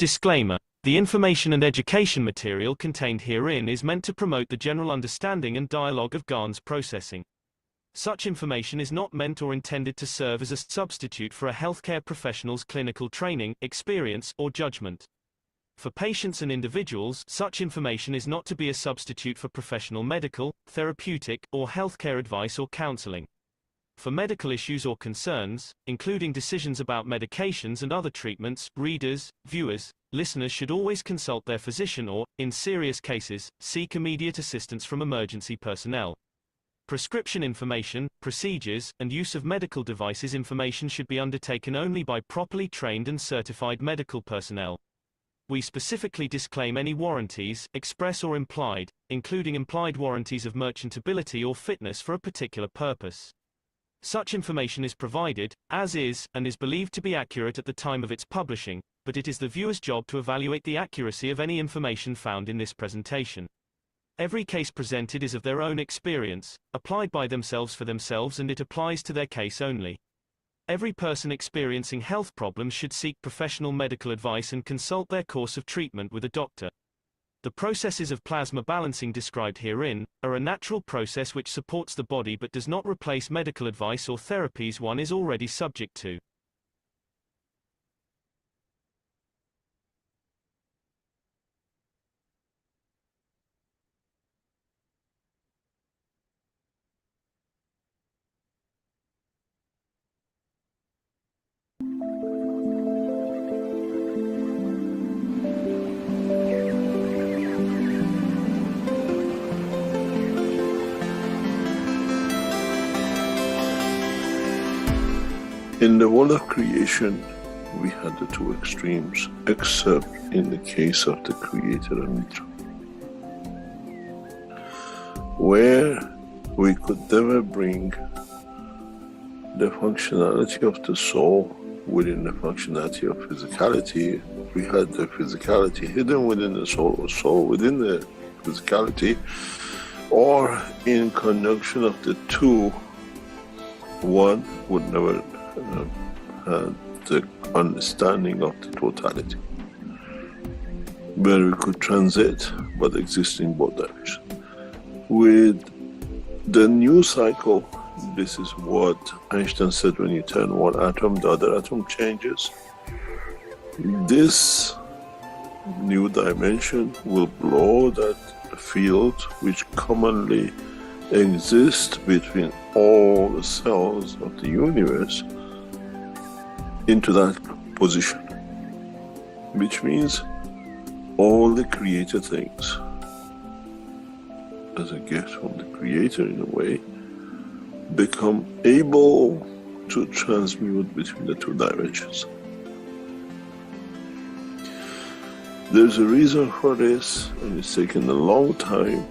Disclaimer: the information and education material contained herein is meant to promote the general understanding and dialogue of GAN's processing. Such information is not meant or intended to serve as a substitute for a healthcare professional's clinical training, experience, or judgment. For patients and individuals, such information is not to be a substitute for professional medical, therapeutic, or healthcare advice or counseling. For medical issues or concerns, including decisions about medications and other treatments, readers, viewers, listeners should always consult their physician or, in serious cases, seek immediate assistance from emergency personnel. Prescription information, procedures, and use of medical devices information should be undertaken only by properly trained and certified medical personnel. We specifically disclaim any warranties, express or implied, including implied warranties of merchantability or fitness for a particular purpose. Such information is provided, as is, and is believed to be accurate at the time of its publishing, but it is the viewer's job to evaluate the accuracy of any information found in this presentation. Every case presented is of their own experience, applied by themselves for themselves, and it applies to their case only. Every person experiencing health problems should seek professional medical advice and consult their course of treatment with a doctor. The processes of plasma balancing described herein are a natural process which supports the body but does not replace medical advice or therapies one is already subject to. In the world of creation, we had the two extremes, except in the case of the Creator and Mitra, where we could never bring the functionality of the soul within the functionality of physicality. We had the physicality hidden within the soul, or soul within the physicality, or in conjunction of the two, one would never had the understanding of the totality, where we could transit but exist in both directions. With the new cycle, this is what Einstein said: when you turn one atom, the other atom changes. This new dimension will blow that field which commonly exists between all the cells of the universe into that position, which means all the created things, as a gift from the Creator in a way, become able to transmute between the two dimensions. There's a reason for this, and it's taken a long time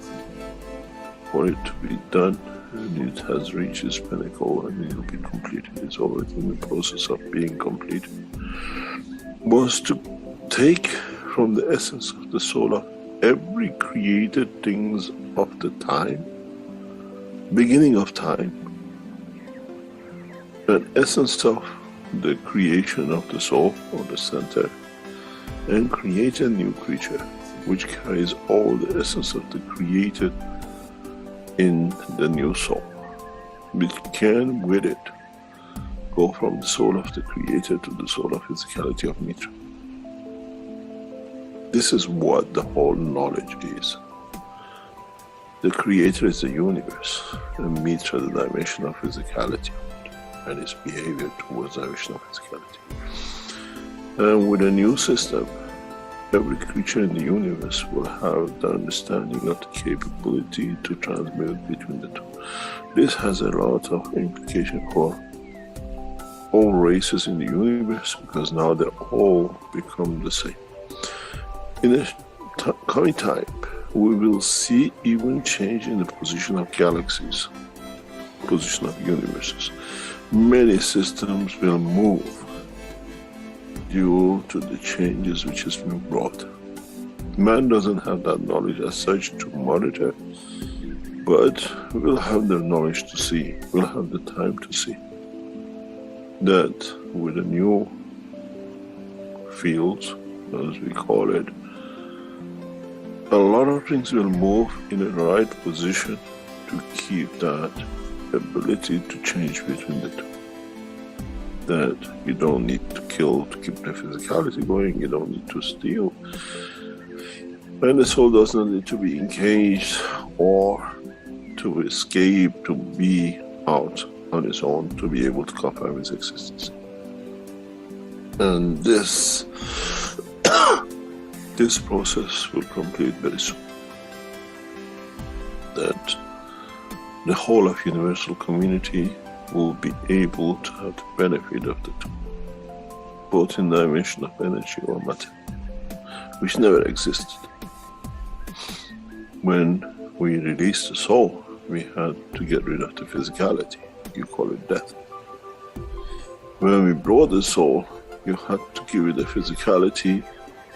for it to be done, and it has reached its pinnacle and it will be completed. It's already in the process of being completed. Was to take from the essence of the soul of every created things of the time, beginning of time, an essence of the creation of the soul or the center, and create a new creature which carries all the essence of the created in the new soul, which can with it go from the soul of the Creator to the soul of physicality of Mitra. This is what the whole knowledge is. The Creator is the universe, and Mitra the dimension of physicality and its behavior towards the dimension of physicality. And with a new system, every creature in the universe will have the understanding of the capability to transmute between the two. This has a lot of implication for all races in the universe, because now they all become the same. In the coming time, we will see even change in the position of galaxies, position of universes. Many systems will move due to the changes which has been brought. Man doesn't have that knowledge as such to monitor, but we'll have the knowledge to see, we'll have the time to see that with the new fields as we call it, a lot of things will move in the right position to keep that ability to change between the two. That you don't need to kill to keep the physicality going, you don't need to steal. And the soul does not need to be engaged or to escape, to be out on its own, to be able to confirm its existence. And this this process will complete very soon. That the whole of universal community will be able to have the benefit of the two, both in the dimension of energy or matter, which never existed. When we released the soul, we had to get rid of the physicality. You call it death. When we brought the soul, you had to give it the physicality,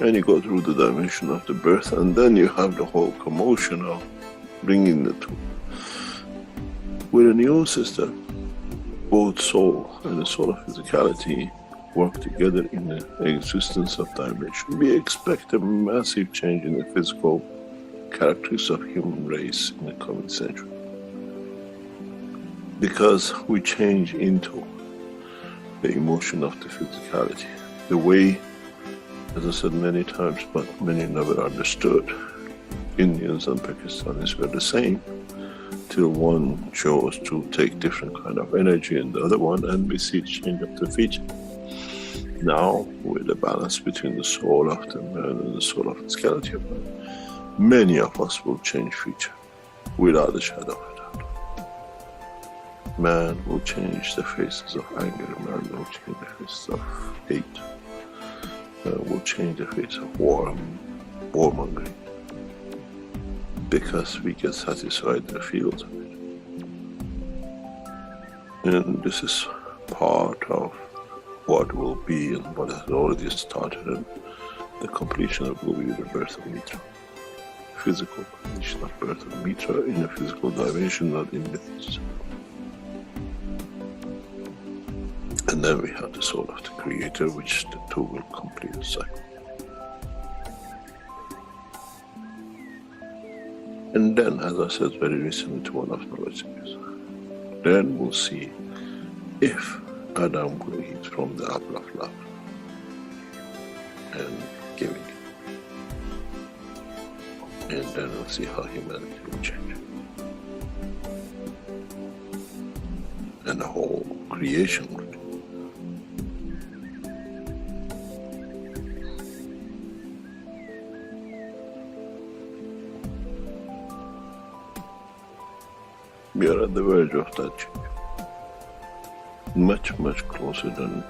and you go through the dimension of the birth, and then you have the whole commotion of bringing the two. With a new system, both soul and the soul of physicality work together in the existence of dimension. We expect a massive change in the physical characteristics of human race in the coming century, because we change into the emotion of the physicality. The way, as I said many times, but many never understood, Indians and Pakistanis were the same, till one chose to take different kind of energy in the other one, and we see change of the feature. Now, with the balance between the soul of the man and the soul of physicality of man, many of us will change feature, without a shadow of a doubt. Man will change the faces of anger, man will change the faces of hate, man will change the face of warmongering, because we get satisfied in the field of it. And this is part of what will be and what has already started, and the completion of will be the birth of Mitra. Physical completion of birth of Mitra in a physical dimension, not in myths. And then we have the soul of the Creator, which the two will complete the cycle. And then, as I said very recently to one of the listeners, then we'll see if Adam will eat from the apple of love and giving it. And then we'll see how humanity will change. And the whole creation will change. We are at the verge of that change. Much, much closer than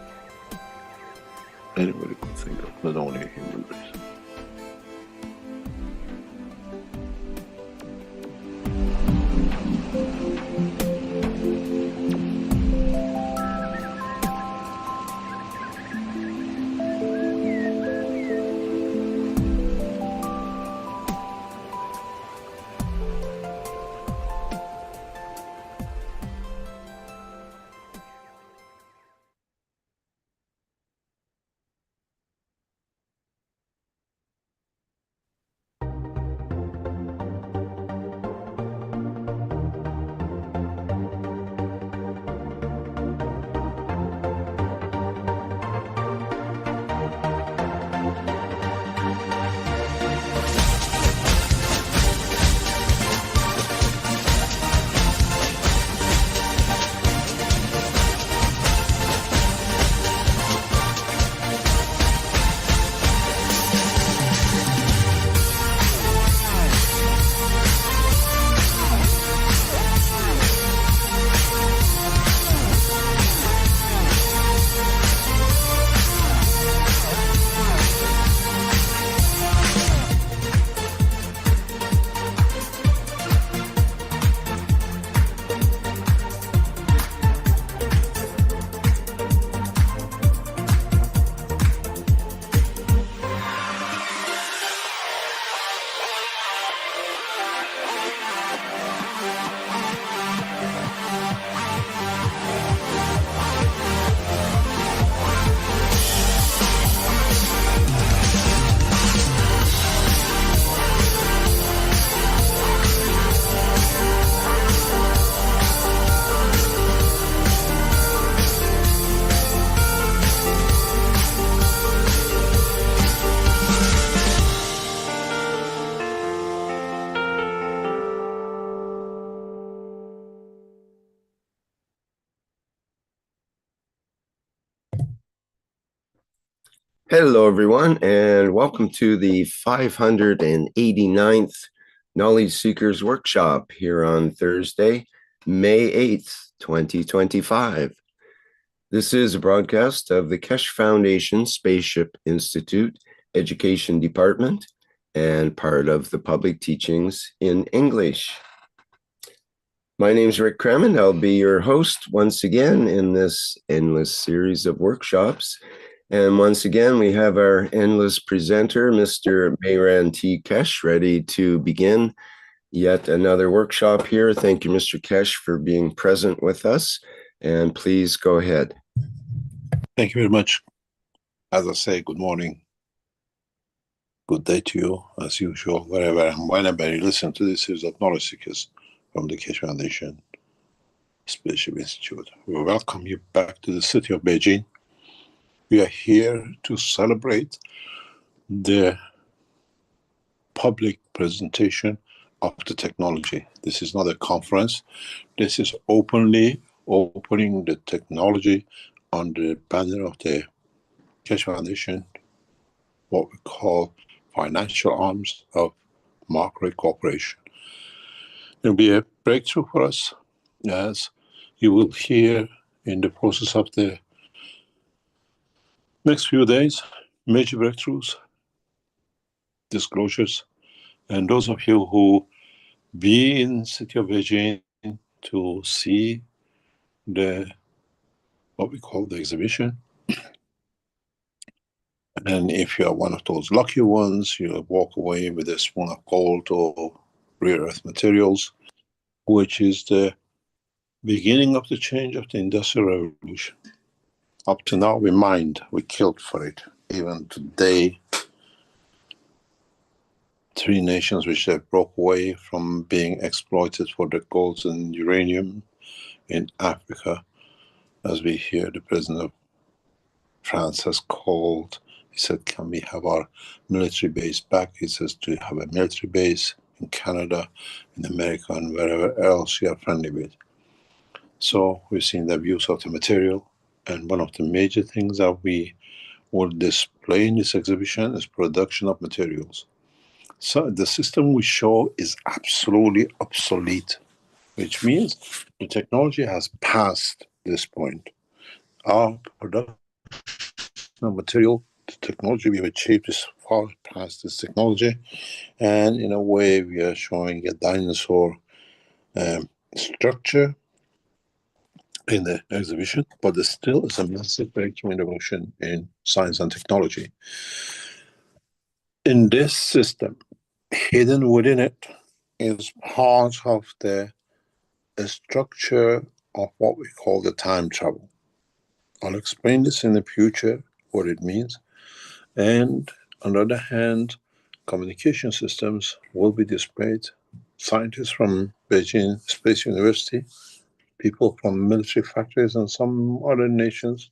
anybody could think of, not only a human race. Hello, everyone, and welcome to the 589th Knowledge Seekers Workshop here on Thursday, May 8th, 2025. This is a broadcast of the Keshe Foundation Spaceship Institute Education Department and part of the public teachings in English. My name is Rick Krem, and I'll be your host once again in this endless series of workshops. And once again, we have our endless presenter, Mr. Mehran T. Keshe, ready to begin yet another workshop here. Thank you, Mr. Keshe, for being present with us. And please go ahead. Thank you very much. As I say, good morning, good day to you, as usual, wherever and whenever you listen to this series of Knowledge Seekers from the Keshe Foundation Spaceship Institute. We welcome you back to the city of Beijing. We are here to celebrate the public presentation of the technology. This is not a conference. This is openly opening the technology under the banner of the Keshe Foundation, what we call financial arms of Market Corporation. It will be a breakthrough for us, as you will hear in the process of the next few days, major breakthroughs, disclosures, and those of you who be in the city of Beijing to see the what we call the exhibition. And if you are one of those lucky ones, you'll walk away with a spoon of gold or rare earth materials, which is the beginning of the change of the Industrial Revolution. Up to now, we mined, we killed for it. Even today, 3 nations which have broke away from being exploited for the gold and uranium in Africa, as we hear the president of France has called. He said, can we have our military base back? He says, do you have a military base in Canada, in America, and wherever else you are friendly with? So we've seen the abuse of the material, and one of the major things that we will display in this exhibition is production of materials. So the system we show is absolutely obsolete, which means the technology has passed this point. Our production of material, the technology we've achieved is far past this technology, and in a way we are showing a dinosaur structure in the exhibition, but there still is a massive breakthrough innovation in science and technology. In this system, hidden within it is part of the structure of what we call the time travel. I'll explain this in the future, what it means. And on the other hand, communication systems will be displayed. Scientists from Beijing Space University, people from military factories and some other nations,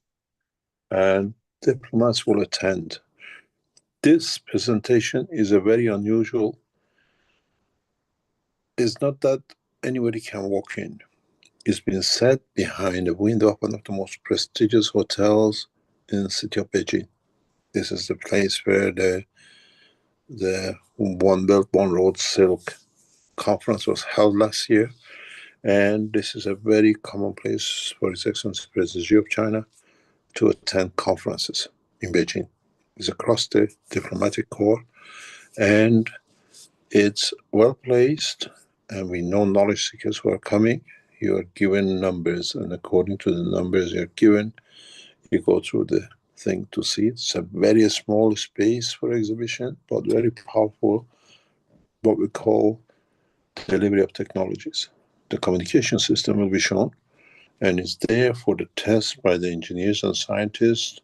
and diplomats will attend. This presentation is a very unusual. It's not that anybody can walk in. It's been set behind the window of one of the most prestigious hotels in the city of Beijing. This is the place where the One Belt, One Road Silk conference was held last year. And this is a very common place for His Excellency President Xi of China to attend conferences in Beijing. It's across the diplomatic corps, and it's well placed, and we know knowledge seekers who are coming. You are given numbers, and according to the numbers you're given, you go through the thing to see. It's a very small space for exhibition, but very powerful, what we call delivery of technologies. The communication system will be shown, and it's there for the test by the engineers and scientists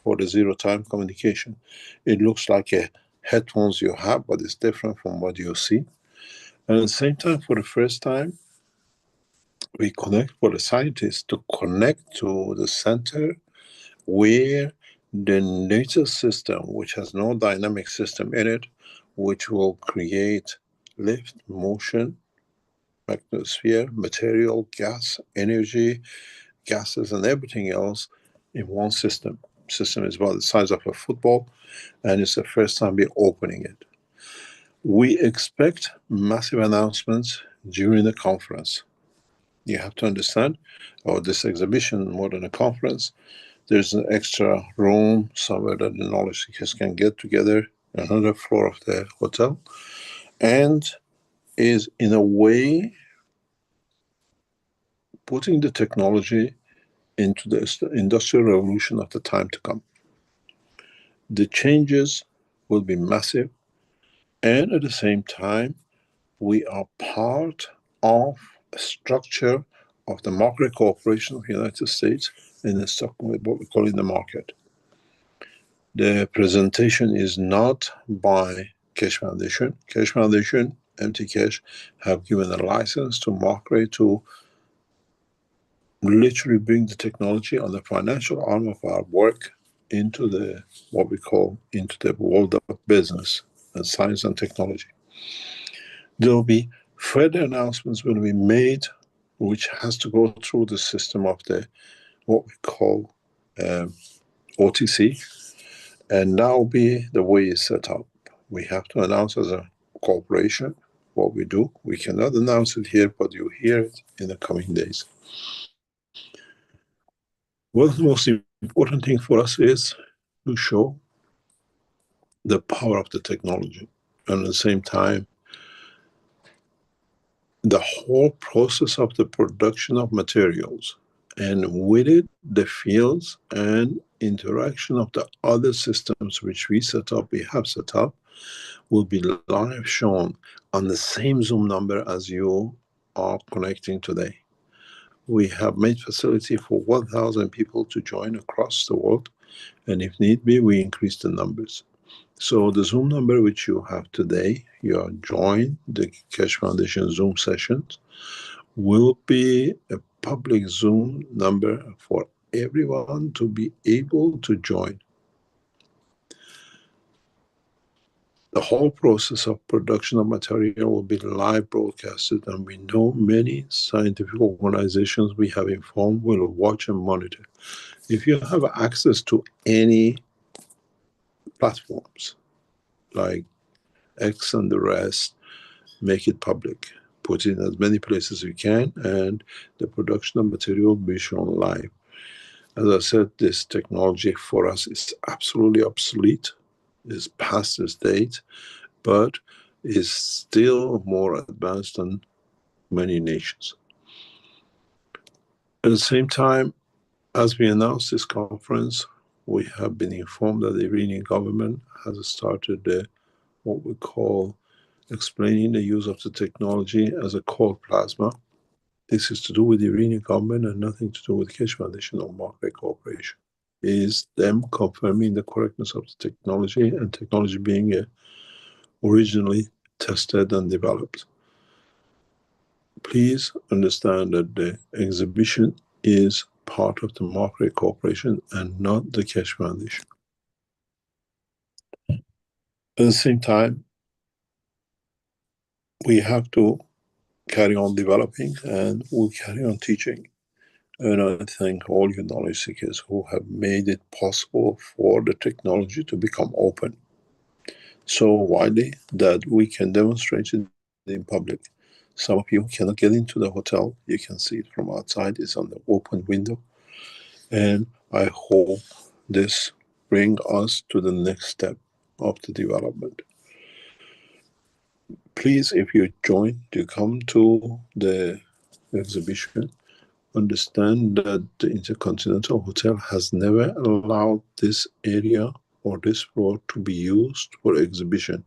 for the zero-time communication. It looks like a headphones you have, but it's different from what you see. And at the same time, for the first time, we connect for the scientists to connect to the center where the nature system, which has no dynamic system in it, which will create lift, motion, magnetosphere, material, gas, energy, gases, and everything else in one system. system is about the size of a football, and it's the first time we're opening it. We expect massive announcements during the conference. You have to understand, this exhibition, more than a conference, there's an extra room somewhere that the knowledge seekers can get together, another floor of the hotel, and is in a way putting the technology into the industrial revolution of the time to come. The changes will be massive, and at the same time, we are part of a structure of the market cooperation of the United States in the stock, what we call in the market. The presentation is not by Keshe Foundation. Keshe Foundation, MT Keshe, have given a license to Markray to literally bring the technology on the financial arm of our work into the, what we call, into the world of business and science and technology. There will be further announcements will be made, which has to go through the system of the, what we call OTC, and that will be the way it's set up. We have to announce as a corporation what we do. We cannot announce it here, but you hear it in the coming days. Well, the most important thing for us is to show the power of the technology, and at the same time, the whole process of the production of materials, and with it, the fields and interaction of the other systems which we have set up, will be live shown on the same Zoom number as you are connecting today. We have made facility for 1,000 people to join across the world, and if need be, we increase the numbers. So the Zoom number which you have today, you are joined the Keshe Foundation Zoom sessions, will be a public Zoom number for everyone to be able to join. The whole process of production of material will be live broadcasted, and we know many scientific organizations we have informed will watch and monitor. If you have access to any platforms like X and the rest, make it public. Put it in as many places as you can, and the production of material will be shown live. As I said, this technology for us is absolutely obsolete. It's past its date, but is still more advanced than many nations. At the same time, as we announced this conference, we have been informed that the Iranian government has started what we call explaining the use of the technology as a cold plasma. This is to do with the Iranian government and nothing to do with Keshe Foundation or Markray Corporation. It is them confirming the correctness of the technology, and technology being originally tested and developed. Please understand that the exhibition is part of the Markray Corporation and not the Keshe Foundation. At the same time, we have to carry on developing, and we'll carry on teaching. And I thank all you knowledge seekers who have made it possible for the technology to become open so widely that we can demonstrate it in public. Some of you cannot get into the hotel. You can see it from outside. It's on the open window. And I hope this brings us to the next step of the development. Please, if you join to come to the exhibition, understand that the Intercontinental Hotel has never allowed this area or this floor to be used for exhibition.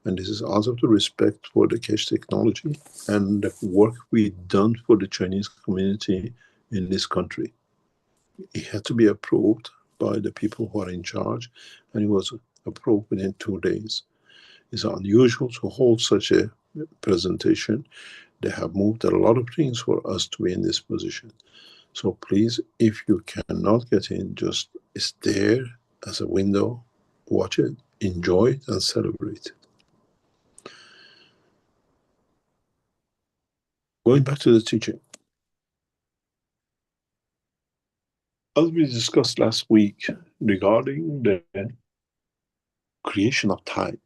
And this is out of the respect for the Keshe technology and the work we've done for the Chinese community in this country. It had to be approved by the people who are in charge, and it was approved within 2 days. It's unusual to hold such a presentation. They have moved a lot of things for us to be in this position. So please, if you cannot get in, just stare as a window, watch it, enjoy it, and celebrate it. Going back to the teaching. As we discussed last week regarding the creation of time,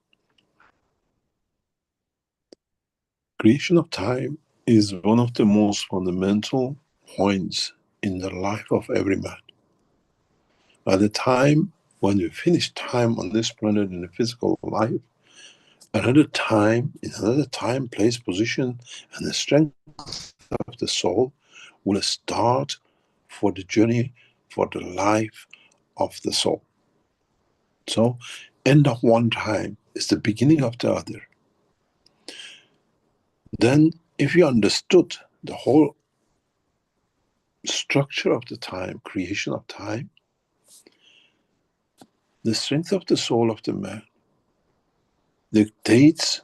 creation of time is one of the most fundamental points in the life of every man. At the time when we finish time on this planet in the physical life, another time, in another time, place, position, and the strength of the soul will start for the journey, for the life of the soul. So, end of one time is the beginning of the other. Then, if you understood the whole structure of the time, creation of time, the strength of the soul of the man dictates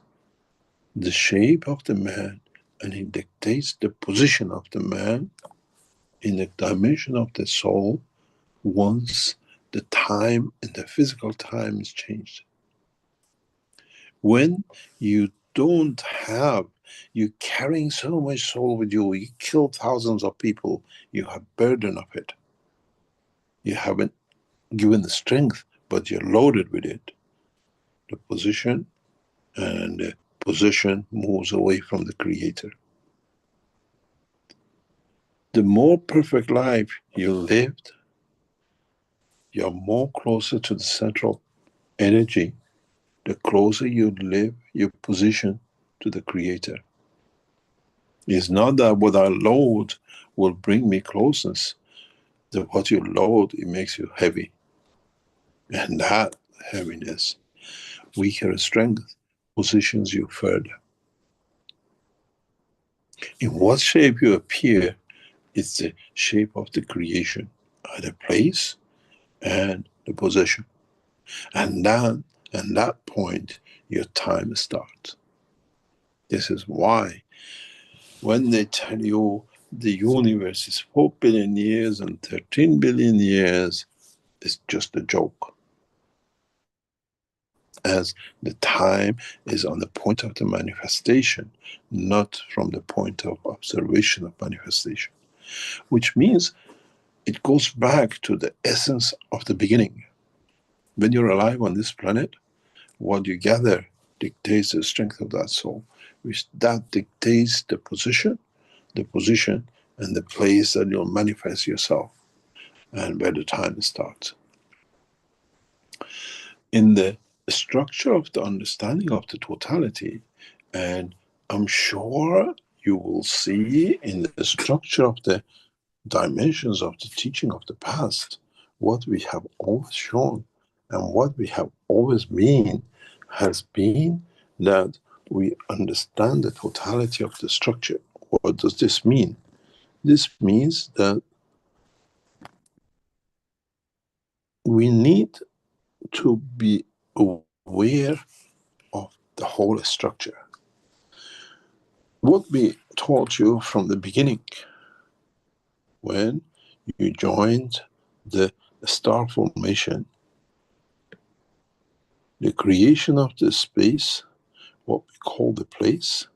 the shape of the man, and it dictates the position of the man in the dimension of the soul once the time and the physical time is changed. When you don't have, you're carrying so much soul with you, you kill thousands of people, you have burden of it. You haven't given the strength, but you're loaded with it. The position and the position moves away from the creator. The more perfect life you lived, you're more closer to the central energy. The closer you live, your position to the creator. It's not that what I load will bring me closeness. That what you load, it makes you heavy. And that heaviness, weaker strength, positions you further. In what shape you appear, it's the shape of the creation, the place and the possession. And then, at that point, your time starts. This is why when they tell you the universe is 4 billion years and 13 billion years, it's just a joke. As the time is on the point of the manifestation, not from the point of observation of manifestation. Which means it goes back to the essence of the beginning. When you're alive on this planet, what you gather dictates the strength of that soul, which that dictates the position and the place that you'll manifest yourself and where the time starts. In the structure of the understanding of the totality, and I'm sure you will see in the structure of the dimensions of the teaching of the past, what we have always shown and what we have always been has been that we understand the totality of the structure. What does this mean? This means that we need to be aware of the whole structure. What we taught you from the beginning, when you joined the star formation, the creation of the space, what we call the place,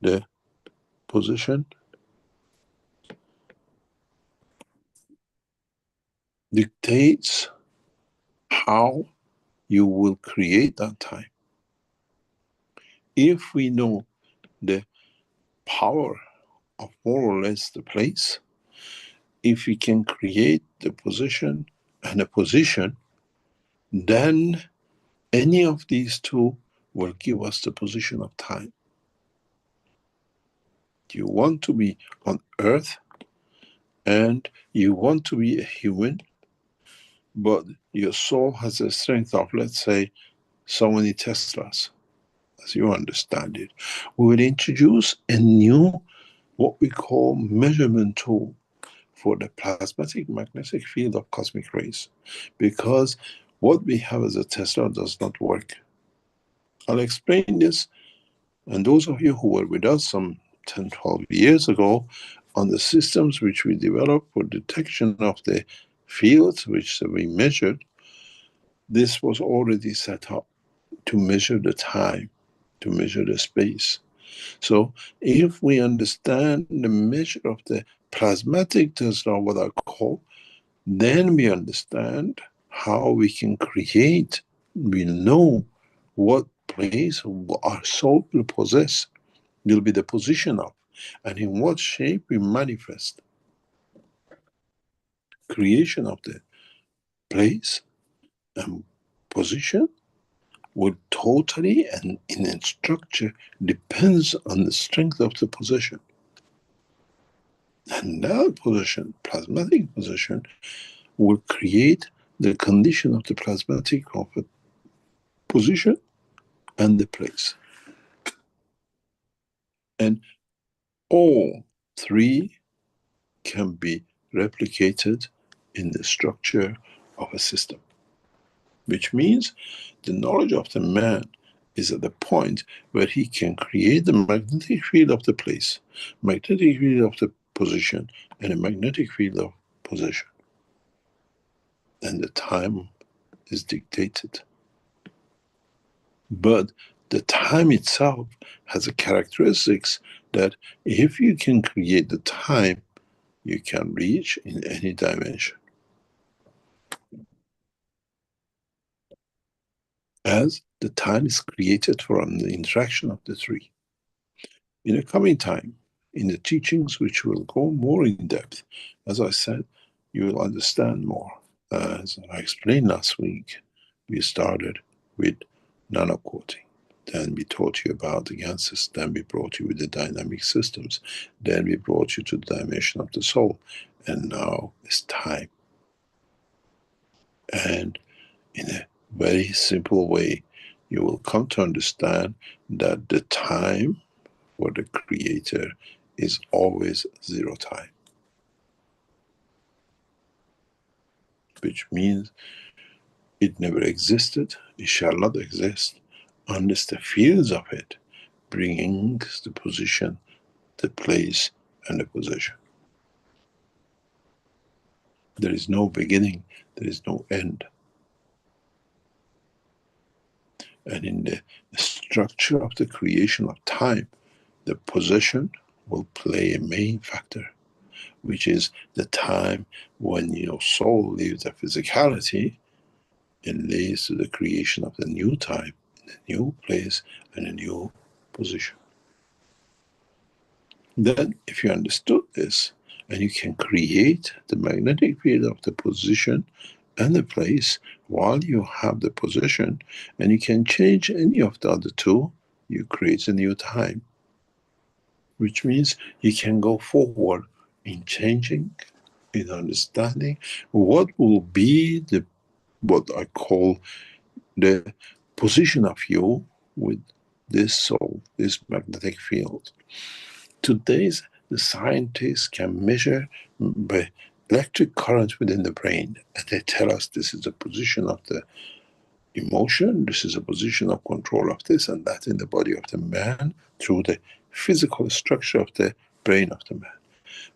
the position, dictates how you will create that time. If we know the power of more or less the place, if we can create the position and a position, then any of these two will give us the position of time. You want to be on earth and you want to be a human, but your soul has a strength of, let's say, so many Teslas, as you understand it. We will introduce a new, what we call measurement tool for the plasmatic magnetic field of cosmic rays, because what we have as a Tesla does not work. I'll explain this, and those of you who were with us some 10, 12 years ago on the systems which we developed for detection of the fields which we measured, this was already set up to measure the time, to measure the space. So if we understand the measure of the plasmatic Tesla, what I call, Then we understand how we can create, we know what place our soul will possess, will be the position of, and in what shape we manifest. Creation of the place and position would totally and in its structure depends on the strength of the position. And that position, plasmatic position, will create the condition of the plasmatic of a position and the place. And all three can be replicated in the structure of a system, which means the knowledge of the man is at the point where he can create the magnetic field of the place, magnetic field of the position, and a magnetic field of position. And the time is dictated. But the time itself has a characteristics that if you can create the time, you can reach in any dimension. As the time is created from the interaction of the three. In the coming time, in the teachings which will go more in depth, as I said, you will understand more. As I explained last week, we started with nano-coating. Then we taught you about the ganses. Then we brought you with the dynamic systems. Then we brought you to the dimension of the soul. And now it's time. And in a very simple way, you will come to understand that the time for the creator is always zero time. Which means it never existed, it shall not exist, unless the fields of it brings the position, the place, and the possession. There is no beginning, there is no end. And in the structure of the creation of time, the possession will play a main factor, which is the time when your soul leaves the physicality and leads to the creation of the new time, a new place, and a new position. Then, if you understood this, and you can create the magnetic field of the position and the place while you have the position, and you can change any of the other two, you create a new time. Which means you can go forward in changing, in understanding what will be the, what I call the position of you with this soul, this magnetic field. Today's the scientists can measure by electric current within the brain, and they tell us this is the position of the emotion, this is a position of control of this and that in the body of the man through the physical structure of the brain of the man.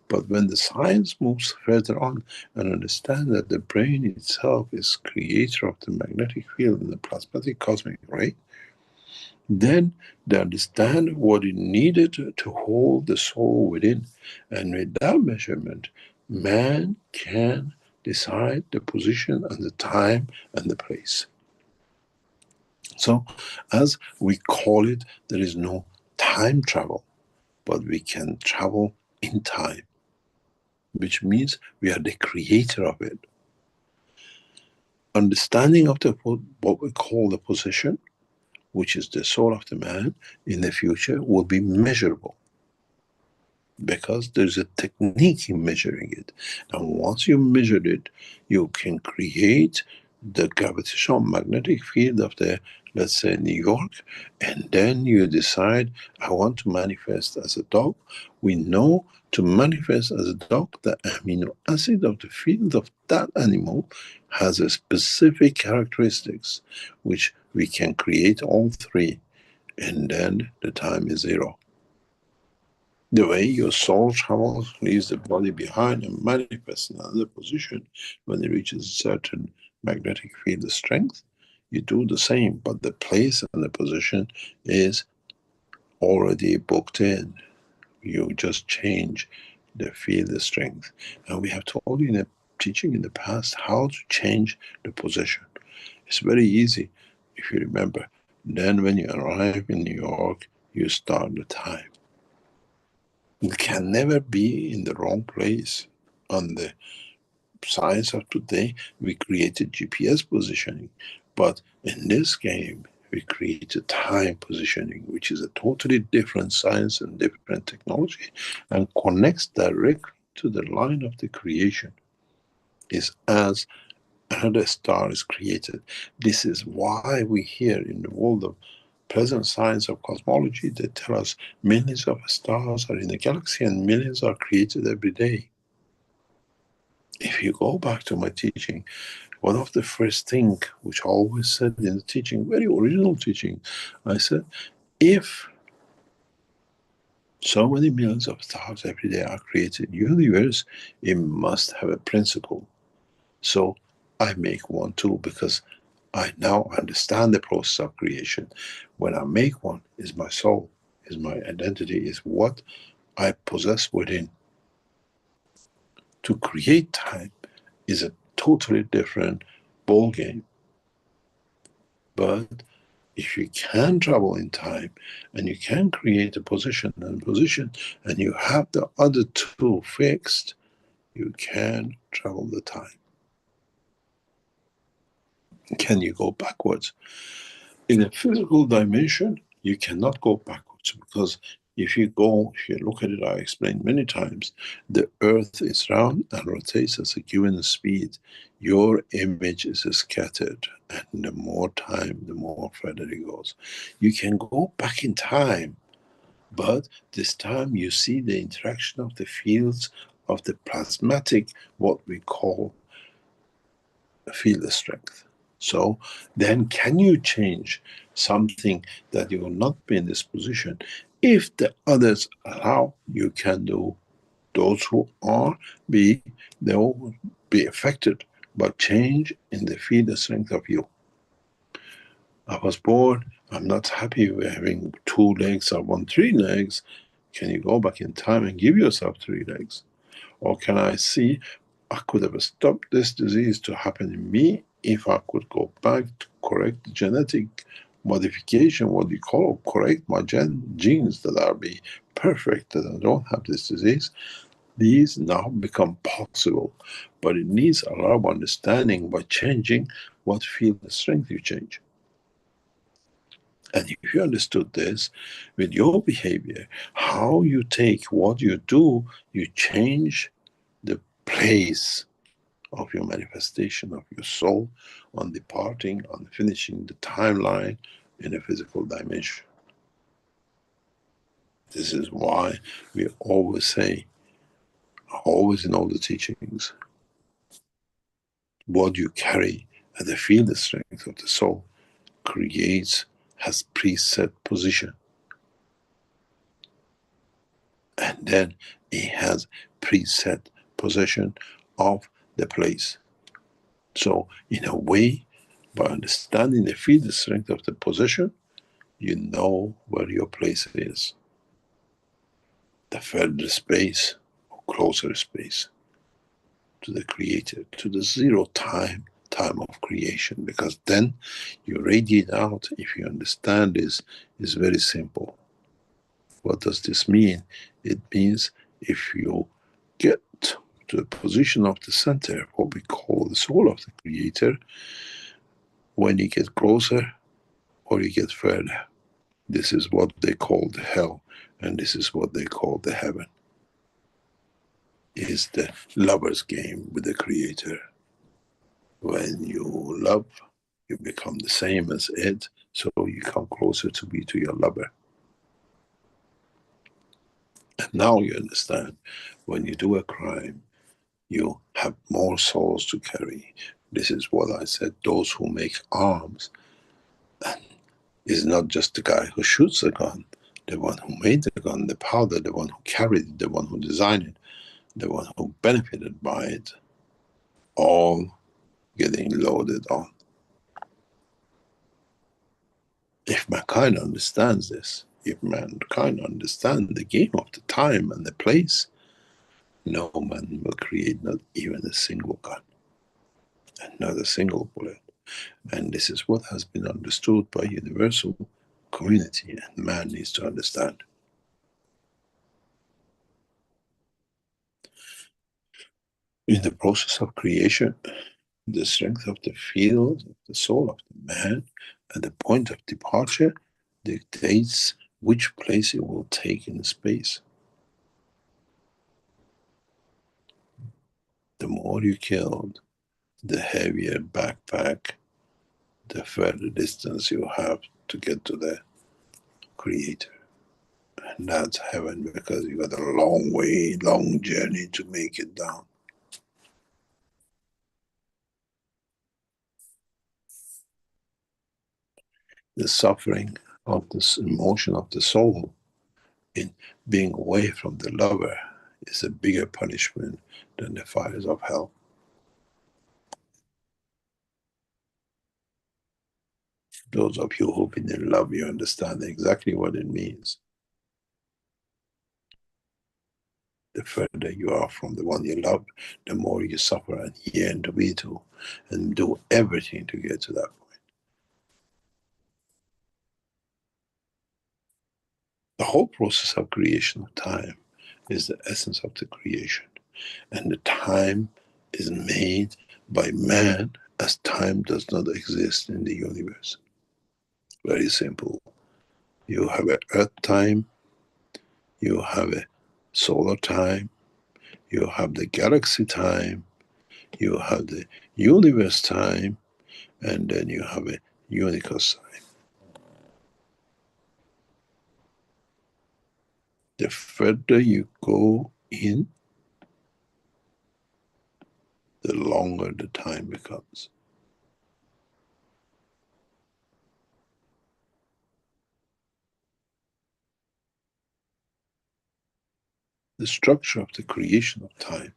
But when the science moves further on and understand that the brain itself is creator of the magnetic field and the plasmatic cosmic ray, then they understand what it needed to hold the soul within. And with that measurement, man can decide the position and the time and the place. So, as we call it, there is no time travel, but we can travel in time, which means we are the creator of it. Understanding of the what we call the position, which is the soul of the man, in the future will be measurable. Because there's a technique in measuring it. And once you measured it, you can create the gravitational magnetic field of the, let's say, New York, and then you decide, I want to manifest as a dog. We know to manifest as a dog, the amino acid of the field of that animal has a specific characteristics, which we can create all three, and then the time is zero. The way your soul travels, leaves the body behind and manifests in another position when it reaches a certain magnetic field strength, you do the same, but the place and the position is already booked in. You just change the field strength. And we have told you in the teaching in the past how to change the position. It's very easy if you remember. Then when you arrive in New York, you start the time. You can never be in the wrong place. On the science of today, we created GPS positioning, but in this game, we created time positioning, which is a totally different science and different technology, and connects directly to the line of the creation. Is as another star is created. This is why we hear in the world of present science of cosmology, they tell us millions of stars are in the galaxy and millions are created every day. If you go back to my teaching, one of the first things which I always said in the teaching, very original teaching, I said, if so many millions of stars every day are created in the universe, it must have a principle. So I make one too, because I now understand the process of creation. When I make one, is my soul, is my identity, is what I possess within. To create time is a totally different ball game. But if you can travel in time and you can create a position and you have the other two fixed, you can travel the time. Can you go backwards? In a physical dimension, you cannot go backwards, because if you look at it, I explained many times, the earth is round and rotates at a given speed. Your image is scattered, and the more time, the more further it goes. You can go back in time, but this time you see the interaction of the fields of the plasmatic, what we call field strength. So then can you change something that you will not be in this position? If the others allow, you can do. Those who are, they will be affected by change in the field strength of you. I was born, I'm not happy with having 2 legs, I want 3 legs. Can you go back in time and give yourself 3 legs? Or can I see, I could have stopped this disease to happen in me if I could go back to correct the genetic modification, what we call, correct my genes that are be perfect, that I don't have this disease. These now become possible, but it needs a lot of understanding by changing what field strength you change. And if you understood this with your behavior, how you take what you do, you change the place of your manifestation of your soul on departing, on finishing the timeline in a physical dimension. This is why we always say, always in all the teachings, what you carry at the field strength of the soul has preset position. And then it has preset possession of the place. So in a way, by understanding the field strength of the possession, you know where your place is. The further space or closer space to the creator, to the zero time of creation, because then you radiate out. If you understand this, it's very simple. What does this mean? It means if you get to the position of the center, what we call the soul of the creator, when you get closer or you get further, this is what they call the hell, and this is what they call the heaven. Is the lover's game with the creator. When you love, you become the same as it, so you come closer to be to your lover. And now you understand, when you do a crime, you have more souls to carry. This is what I said, those who make arms, and is not just the guy who shoots the gun, the one who made the gun, the powder, the one who carried it, the one who designed it, the one who benefited by it, all getting loaded on. If mankind understands this, if mankind understands the game of the time and the place, no man will create not even a single gun and not a single bullet. And this is what has been understood by universal community, and man needs to understand. In the process of creation, the strength of the field, of the soul of the man, at the point of departure, dictates which place it will take in space. The more you killed, the heavier backpack, the further distance you have to get to the Creator. And that's heaven, because you got a long way, long journey to make it down. The suffering of this emotion of the soul in being away from the lover is a bigger punishment than the fires of hell. Those of you who've been in love, you understand exactly what it means. The further you are from the one you love, the more you suffer and yearn to be to, and do everything to get to that point. The whole process of creation of time is the essence of the creation. And the time is made by man, as time does not exist in the universe. Very simple. You have an earth time, you have a solar time, you have the galaxy time, you have the universe time, and then you have a unicos time. The further you go in, the longer the time becomes. The structure of the creation of time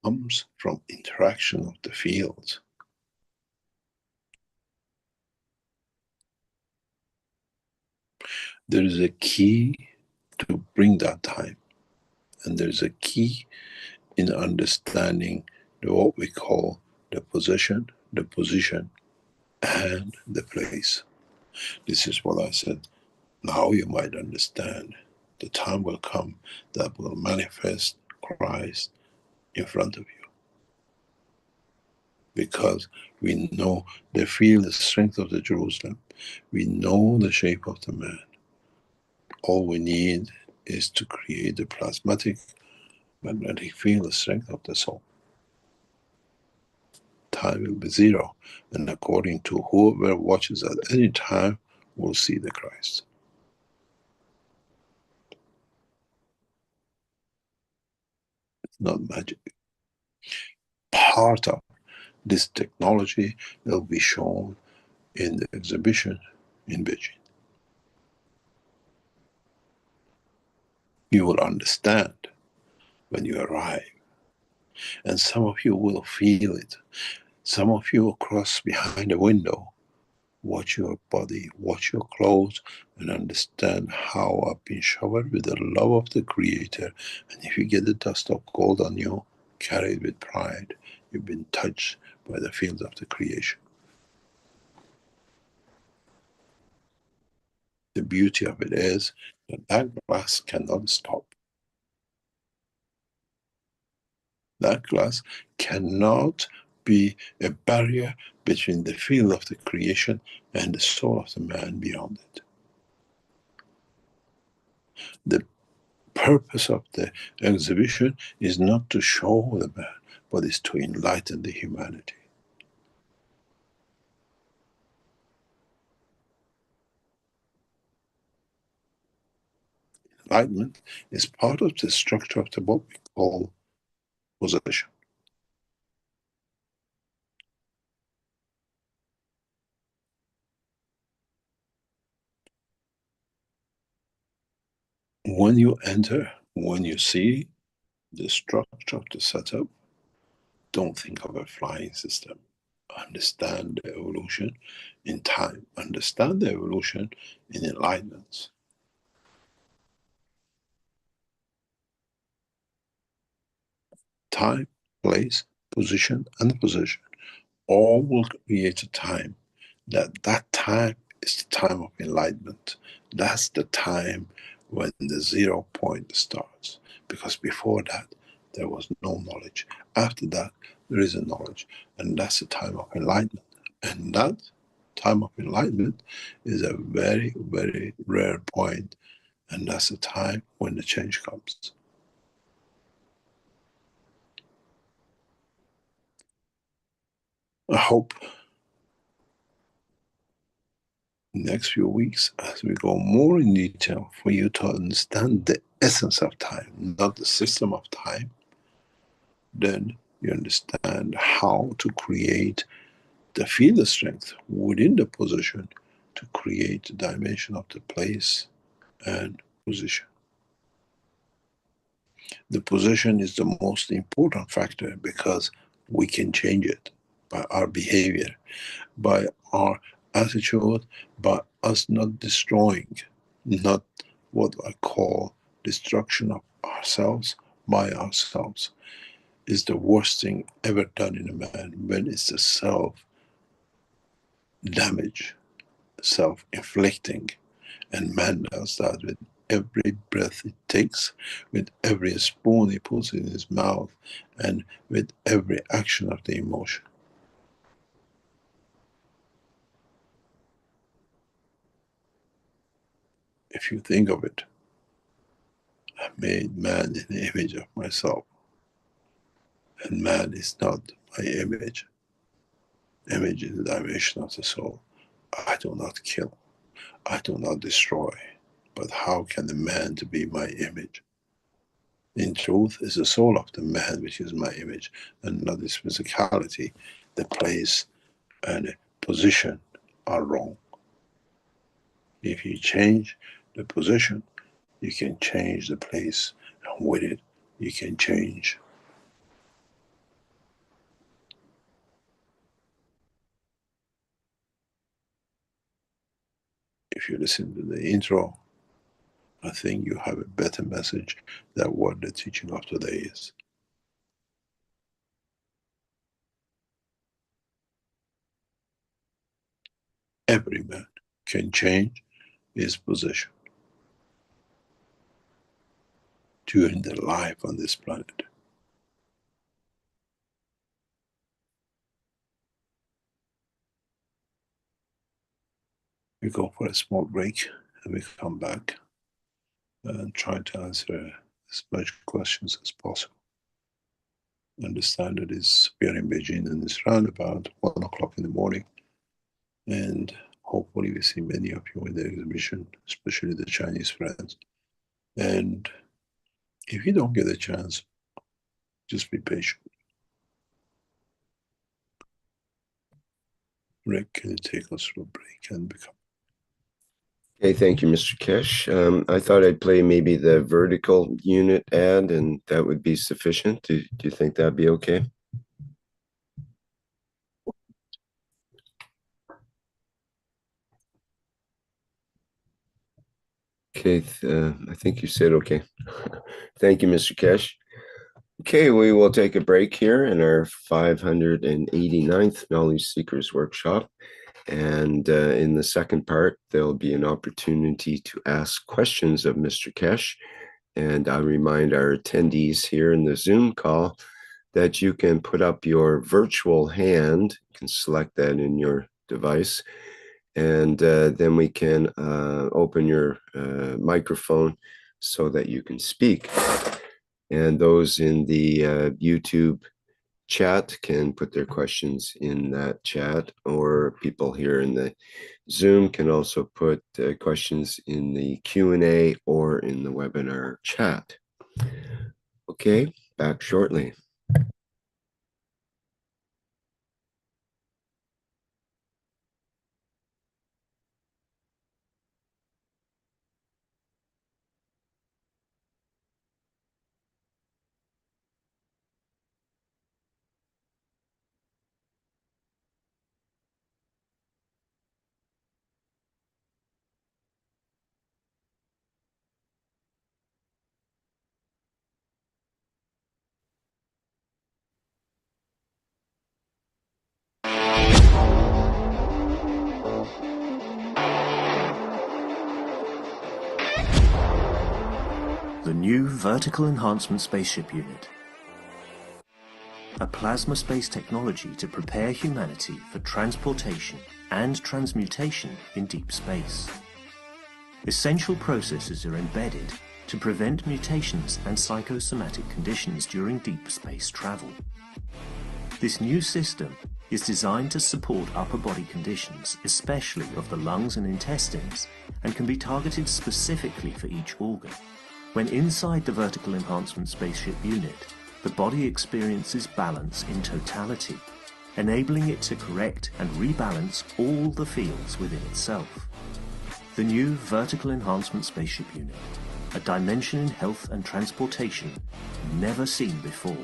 comes from interaction of the fields. There is a key to bring that time, and there's a key in understanding what we call the possession, the position, and the place. This is what I said. Now you might understand. The time will come that will manifest Christ in front of you. Because we know they feel the strength of the Jerusalem. We know the shape of the man. All we need is to create the plasmatic magnetic field, the strength of the soul. Time will be zero, and according to whoever watches at any time will see the Christ. It's not magic. Part of this technology will be shown in the exhibition in Beijing. You will understand when you arrive, and some of you will feel it. Some of you will cross behind the window, watch your body, watch your clothes, and understand how I've been showered with the love of the Creator. And if you get the dust of gold on you, carry it with pride. You've been touched by the fields of the creation. The beauty of it is that that glass cannot stop. That glass cannot be a barrier between the field of the creation and the soul of the man beyond it. The purpose of the exhibition is not to show the man, but is to enlighten the humanity. Enlightenment is part of the structure of the what we call possession. When you enter, when you see the structure of the setup, don't think of a flying system. Understand the evolution in time. Understand the evolution in enlightenment. time, place, position, and position all will create a time. That time is the time of enlightenment. That's the time when the 0 point starts. Because before that, there was no knowledge. After that, there is a knowledge. And that's the time of enlightenment. And that time of enlightenment is a very, very rare point. And that's the time when the change comes. I hope next few weeks, as we go more in detail, for you to understand the essence of time, not the system of time, then you understand how to create the field strength within the position to create the dimension of the place and position. The position is the most important factor because we can change it by our behavior, by our attitude, by us not destroying, not what I call destruction of ourselves by ourselves, is the worst thing ever done in a man when it's the self damage, self inflicting. And man does that with every breath he takes, with every spoon he puts in his mouth, and with every action of the emotion. If you think of it, I made man in the image of myself, and man is not my image. Image is the dimension of the soul. I do not kill, I do not destroy, but how can the man to be my image? In truth, is the soul of the man which is my image, and not his physicality. The place and the position are wrong. If you change the position, you can change the place, and with it, you can change. If you listen to the intro, I think you have a better message than what the teaching of today is. Every man can change his position during their life on this planet. We go for a small break and we come back and try to answer as much questions as possible. Understand that we are in Beijing and it's around about 1 o'clock in the morning, and hopefully we see many of you in the exhibition, especially the Chinese friends. And if you don't get a chance, just be patient. Rick, can you take us through a break and become? Okay, thank you, Mr. Keshe. I thought I'd play maybe the vertical unit ad, and that would be sufficient. Do you think that'd be okay? Okay, I think you said okay. Thank you, Mr. Keshe. Okay, we will take a break here in our 589th Knowledge Seekers Workshop. And in the second part, there'll be an opportunity to ask questions of Mr. Keshe. And I remind our attendees here in the Zoom call that you can put up your virtual hand. You can select that in your device. And then we can open your microphone so that you can speak. And those in the YouTube chat can put their questions in that chat, or people here in the Zoom can also put questions in the Q&A or in the webinar chat. Okay, back shortly. the new Vertical Enhancement Spaceship Unit, a plasma space technology to prepare humanity for transportation and transmutation in deep space. Essential processes are embedded to prevent mutations and psychosomatic conditions during deep space travel. This new system is designed to support upper body conditions, especially of the lungs and intestines, and can be targeted specifically for each organ. When inside the Vertical Enhancement Spaceship Unit, the body experiences balance in totality, enabling it to correct and rebalance all the fields within itself. The new Vertical Enhancement Spaceship Unit, a dimension in health and transportation never seen before.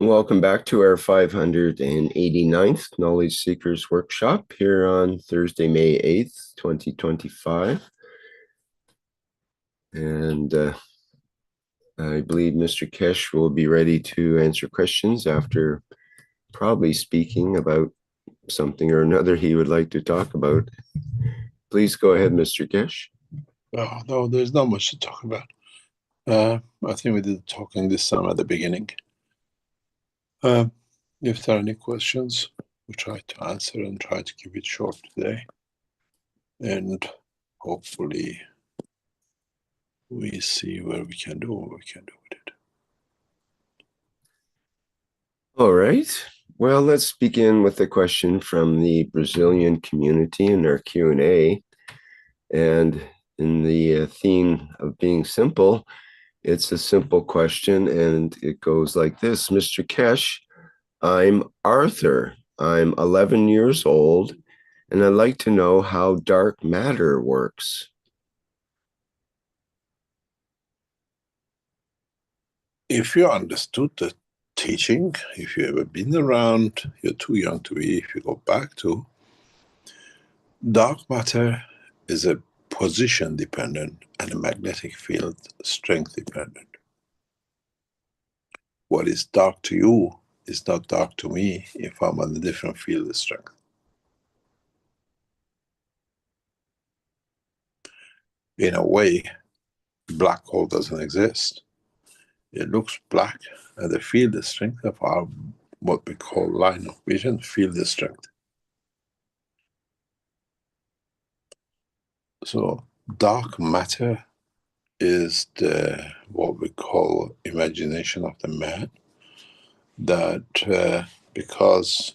Welcome back to our 589th Knowledge Seekers Workshop here on Thursday, May 8th, 2025. And I believe Mr. Keshe will be ready to answer questions after probably speaking about something or another he would like to talk about. Please go ahead, Mr. Keshe. Oh, no, there's not much to talk about. I think we did talking this time at the beginning. If there are any questions, we'll try to answer and try to keep it short today. And hopefully we see what we can do with it. All right. Well, let's begin with a question from the Brazilian community in our Q&A. And in the theme of being simple, it's a simple question, and it goes like this. Mr. Keshe, I'm Arthur. I'm 11 years old, and I'd like to know how dark matter works. If you understood the teaching, if you've ever been around, you're too young to be, if you go back to, dark matter is a position dependent and a magnetic field strength dependent. What is dark to you is not dark to me if I'm on a different field of strength. In a way, black hole doesn't exist. it looks black, and the field strength of our what we call line of vision field strength. So dark matter is the what we call imagination of the man, that because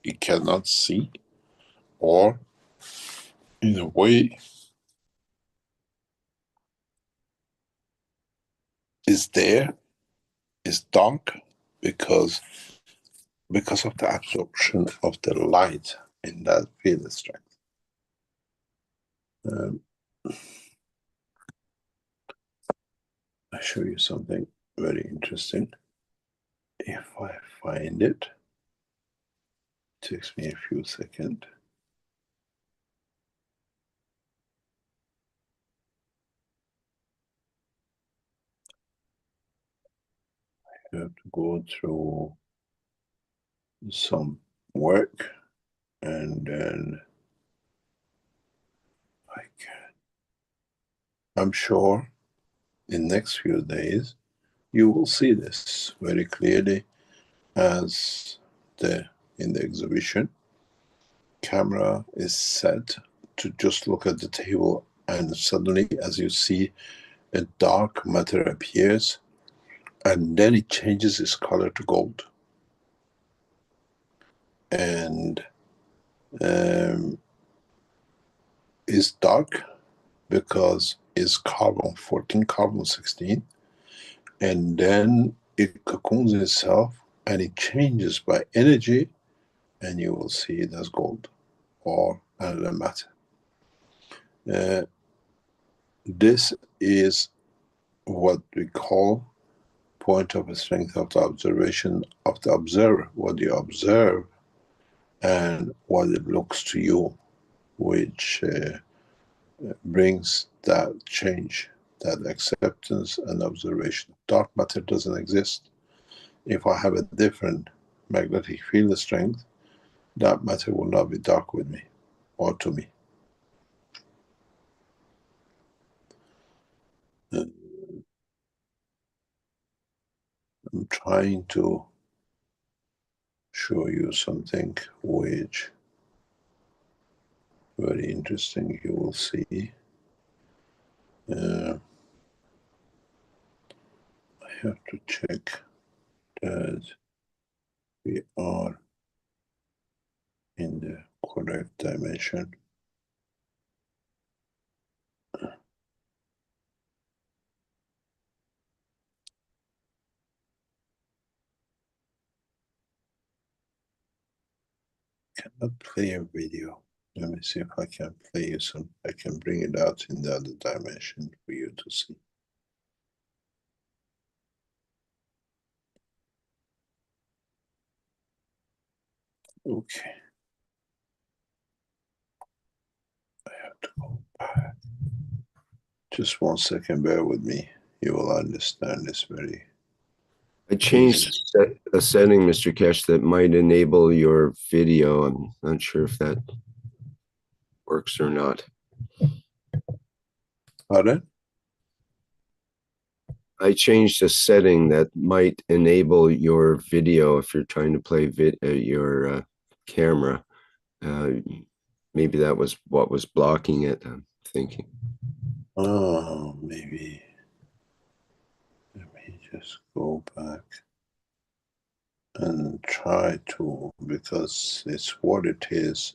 he cannot see, or in a way is there, is dark because of the absorption of the light in that field strength. I'll show you something very interesting. If I find it, takes me a few seconds. I have to go through some work, and then I can. I'm sure in next few days you will see this very clearly, as in the exhibition camera is set to just look at the table, and suddenly, as you see, a dark matter appears, and then it changes its color to gold. And it's dark because it's carbon-14, carbon-16, and then it cocoons itself and it changes by energy, and you will see it as gold or another matter. This is what we call point of strength of the observation of the observer, what you observe and what it looks to you, which brings that change, that acceptance and observation. Dark matter doesn't exist. If I have a different magnetic field strength, that matter will not be dark with me or to me. I'm trying to show you something which very interesting, you will see. I have to check that we are in the correct dimension. Cannot play a video. Let me see if I can play you some. I can bring it out in the other dimension for you to see. Okay. I have to go back. Just 1 second, bear with me. You will understand this very. I changed a setting, Mr. Keshe, that might enable your video. I'm not sure if that works or not. Pardon? I changed a setting that might enable your video if you're trying to play your camera. Maybe that was what was blocking it, I'm thinking. Oh, maybe. Let me just go back and try to, because it's what it is.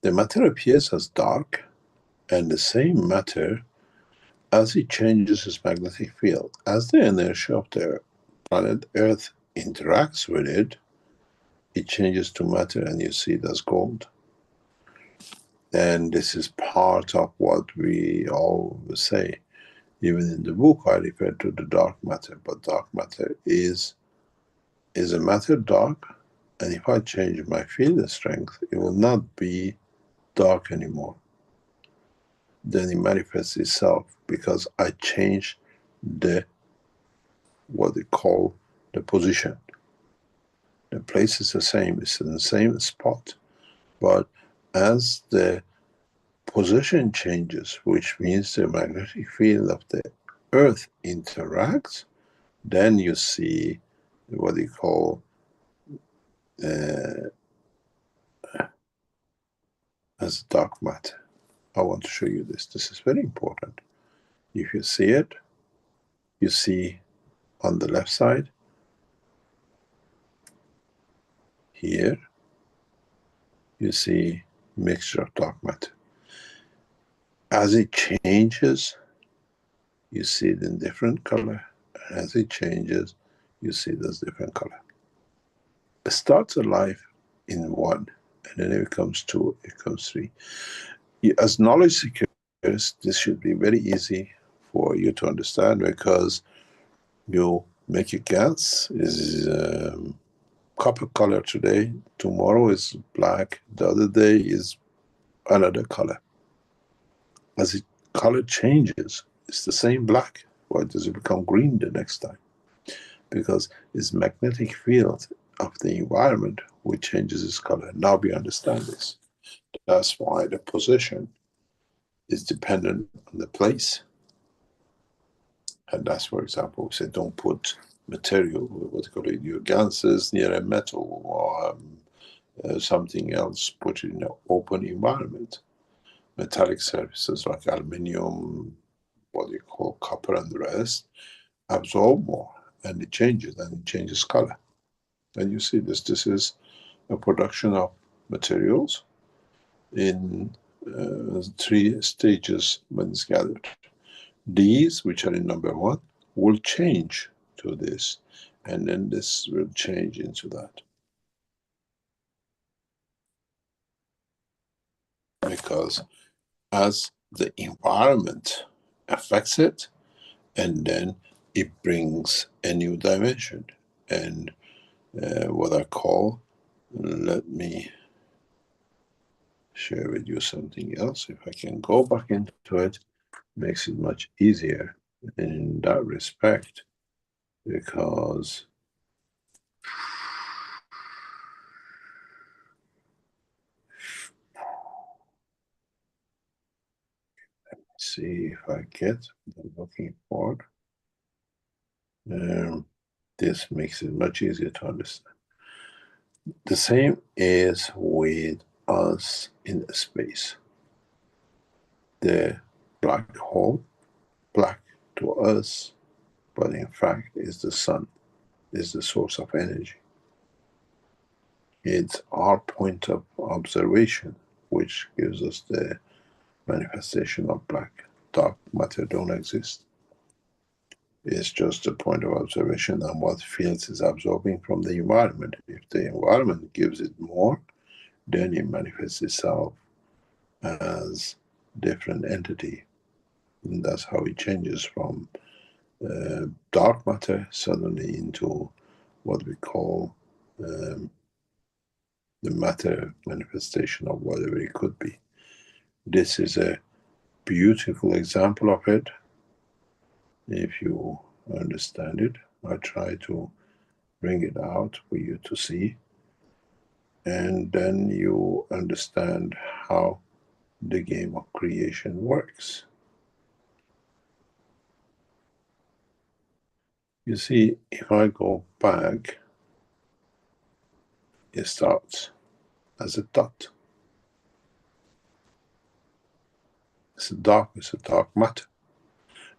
The matter appears as dark, and the same matter, as it changes its magnetic field, as the inertia of the planet Earth interacts with it, it changes to matter, and you see it as gold. And this is part of what we always say. Even in the book I refer to the dark matter, but dark matter is a matter dark, and if I change my field strength, it will not be dark anymore. Then it manifests itself because I change what they call the position. The place is the same, it's in the same spot, but as the position changes, which means the magnetic field of the Earth interacts, Then you see what you call as dark matter. I want to show you this. This is very important. If you see it, you see on the left side here, you see mixture of dark matter. As it changes, you see it in different color. As it changes, you see it as different color. It starts a life in one, and then it becomes two, it becomes three. As knowledge seekers, this should be very easy for you to understand, because you make a gas is copper color today, tomorrow is black, the other day is another color. As the color changes, it's the same black. Why does it become green the next time? Because it's magnetic field of the environment which changes its color. Now we understand this. That's why the position is dependent on the place. And that's, for example, we say don't put material, what you call it, your gases near a metal or something else, put it in an open environment. Metallic surfaces like aluminium, what you call copper and the rest, absorb more, and it changes color. And you see this is a production of materials in 3 stages when it's gathered. These, which are in number 1, will change to this, and then this will change into that. Because as the environment affects it, and then it brings a new dimension. And what I call, let me share with you something else. If I can go back into it, makes it much easier in that respect, because see if I get what I'm looking for. This makes it much easier to understand. The same is with us in space. The black hole, black to us, but in fact is the sun, is the source of energy. It's our point of observation which gives us the manifestation of black. Dark matter don't exist. It's just a point of observation and what fields is absorbing from the environment. If the environment gives it more, then it manifests itself as different entity. And that's how it changes from dark matter suddenly into what we call the matter manifestation of whatever it could be. This is a beautiful example of it. If you understand it, I try to bring it out for you to see, and then you understand how the game of creation works. You see, if I go back, it starts as a dot. It's a dark matter.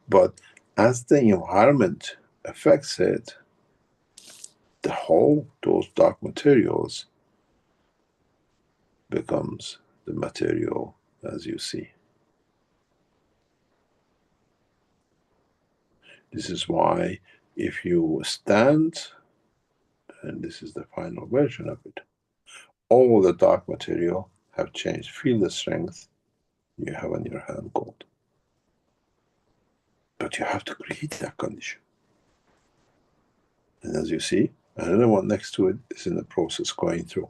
But as the environment affects it, the whole, those dark materials becomes the material as you see. This is why if you stand, and this is the final version of it, all the dark material have changed. Feel the strength you have on your hand gold. But you have to create that condition. And as you see, another one next to it is in the process going through.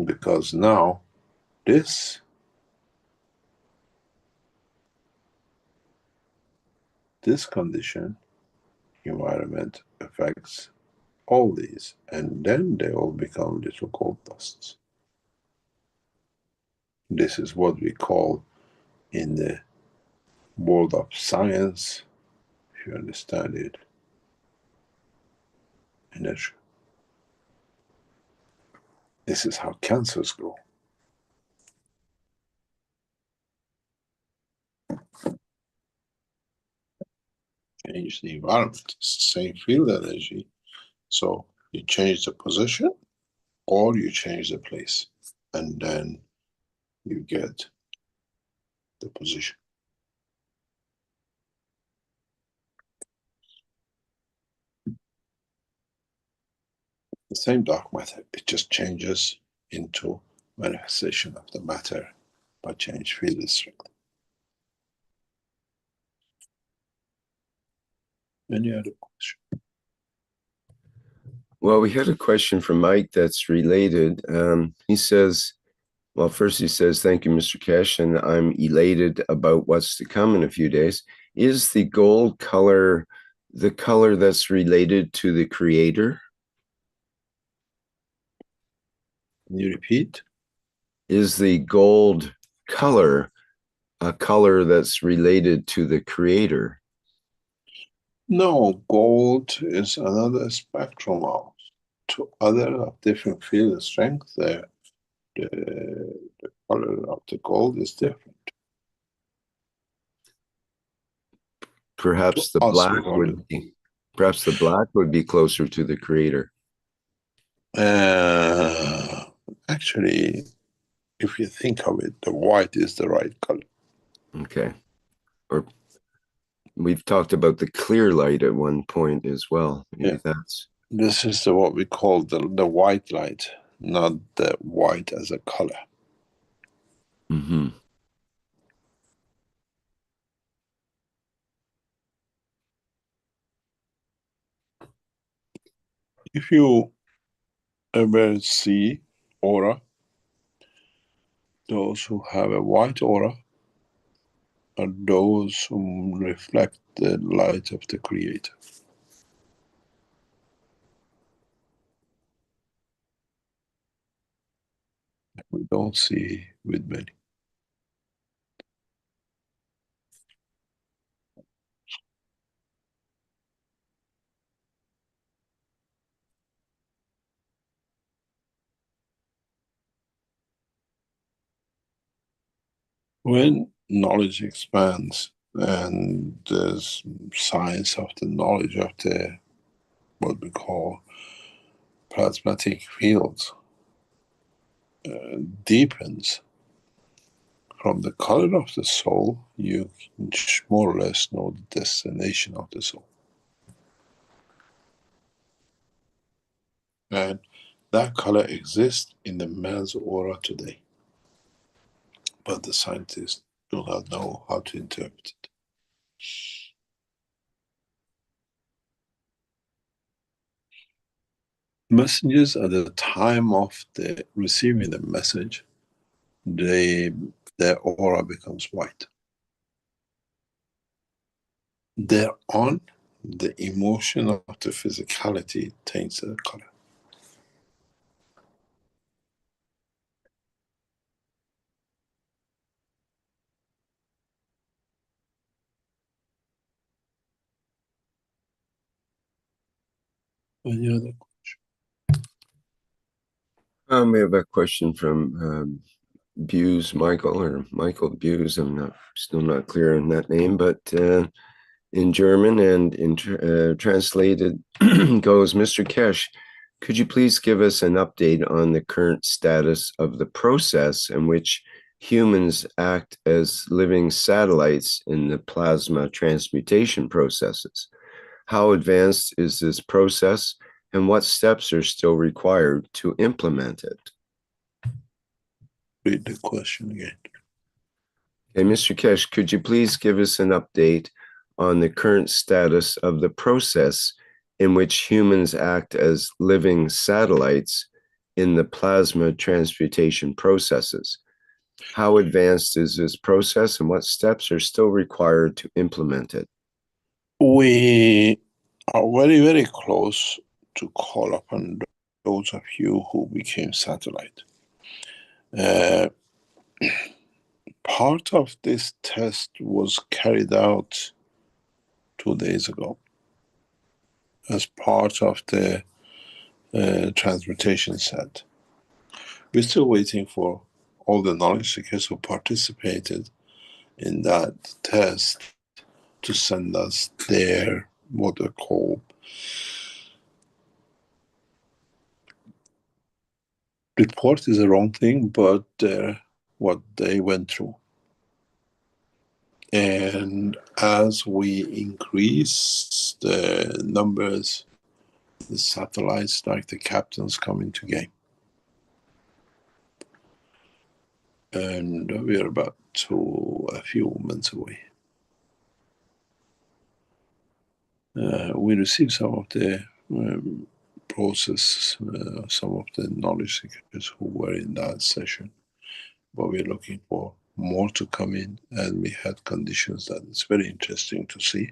Because now this condition, environment, affects all these, and then they all become little gold dusts. This is what we call in the world of science if you understand it, energy. This is how cancers grow. Change the environment. It's the same field energy. So you change the position or you change the place, and then you get the position. The same dark matter, it just changes into manifestation of the matter by change field strength. Any other question? Well, we had a question from Mike that's related. He says, well, first he says, thank you, Mr. Keshe, and I'm elated about what's to come in a few days. Is the gold color the color that's related to the creator? Can you repeat? Is the gold color a color that's related to the creator? No, gold is another spectrum of to other different field strength. The color of the gold is different. Perhaps To the us, black would be closer to the creator. Actually, if you think of it, the white is the right color. Okay. Or we've talked about the clear light at one point as well. Maybe that's... This is what we call the white light, not the white as a color. Mm-hmm. If you ever see aura, those who have a white aura are those who reflect the light of the Creator. We don't see with many. When knowledge expands and there's science of the knowledge of the what we call plasmatic fields deepens, from the color of the soul, you more or less know the destination of the soul. And that color exists in the man's aura today. But the scientists do not know how to interpret it. Messages at the time of the receiving the message, their aura becomes white. Thereon, the emotion of the physicality taints the color. Any other question? We have a question from Buse Michael, or Michael Buse. I'm still not clear on that name, but in German and translated goes, Mr. Keshe, could you please give us an update on the current status of the process in which humans act as living satellites in the plasma transmutation processes? How advanced is this process, and what steps are still required to implement it? Read the question again. Okay, Mr. Keshe, could you please give us an update on the current status of the process in which humans act as living satellites in the plasma transmutation processes? How advanced is this process, and what steps are still required to implement it? We are very, very close to call upon those of you who became satellite. Part of this test was carried out 2 days ago as part of the Transmutation set. We're still waiting for all the knowledge seekers who participated in that test to send us their, what they call, report is the wrong thing, but what they went through. And as we increase the numbers, the satellites, like the captains, come into game. And we are about a few months away. We received some of the process, some of the knowledge seekers who were in that session, but we're looking for more to come in, and we had conditions that it's very interesting to see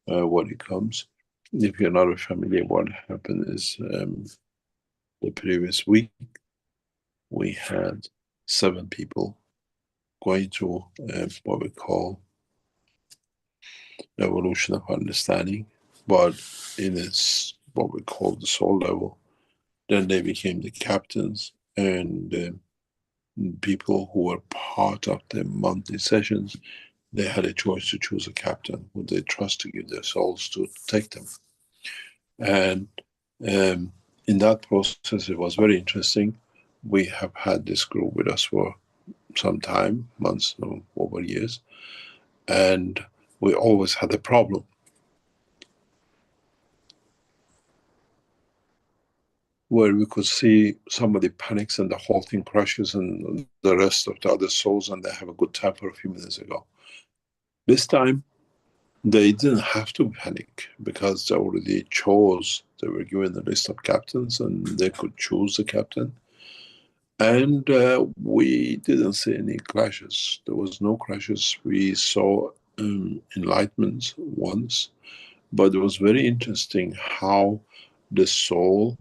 what it comes. If you're not familiar, what happened is the previous week we had 7 people going through what we call evolution of understanding, but in its what we call the soul level. Then they became the captains, and people who were part of the monthly sessions, they had a choice to choose a captain who they trust to give their souls to take them. And in that process, it was very interesting. We have had this group with us for some time, months, no, over years, and we always had a problem. Where we could see somebody panics and the whole thing crashes and the rest of the other souls, and they have a good time for a few minutes ago. This time, they didn't have to panic because they already chose. They were given a list of captains and they could choose the captain. And we didn't see any clashes. There was no clashes. We saw enlightenment once, but it was very interesting how the soul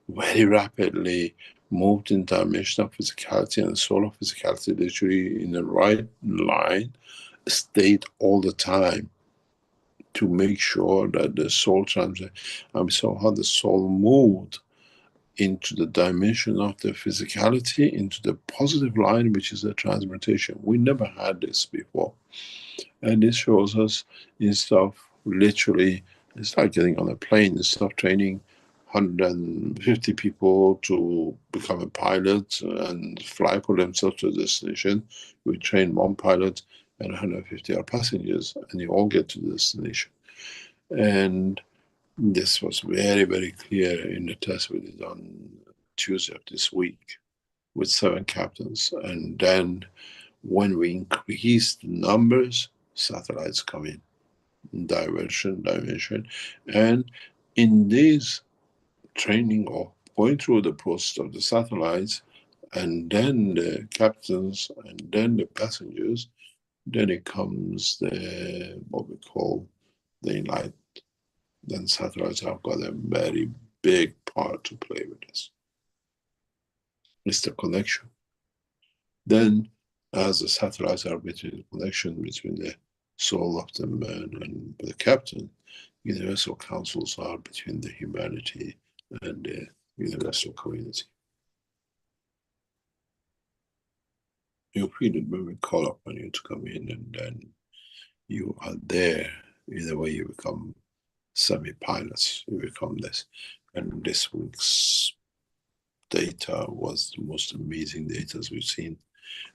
very rapidly moved in dimension of physicality, and soul of physicality literally in the right line stayed all the time to make sure that the soul transit. And we saw how the soul moved into the dimension of the physicality, into the positive line, which is the transmutation. We never had this before. And this shows us, instead of literally, it's like getting on a plane, instead of training 150 people to become a pilot and fly for themselves to a destination, we train 1 pilot and 150 are passengers, and you all get to the destination. And this was very, very clear in the test we did on Tuesday of this week with 7 captains. And then when we increased the numbers, satellites come in, diversion, dimension. And in this training or going through the process of the satellites, and then the captains, and then the passengers, then it comes the, what we call the enlightenment. Then satellites have got a very big part to play with this. It's the connection. Then, as the satellites are between the connection between the soul of the man and the captain, universal councils are between the humanity and the universal community. You feel it when we call upon you to come in, and then you are there. Either way, you become semi-pilots, you become this. And this week's data was the most amazing data we've seen,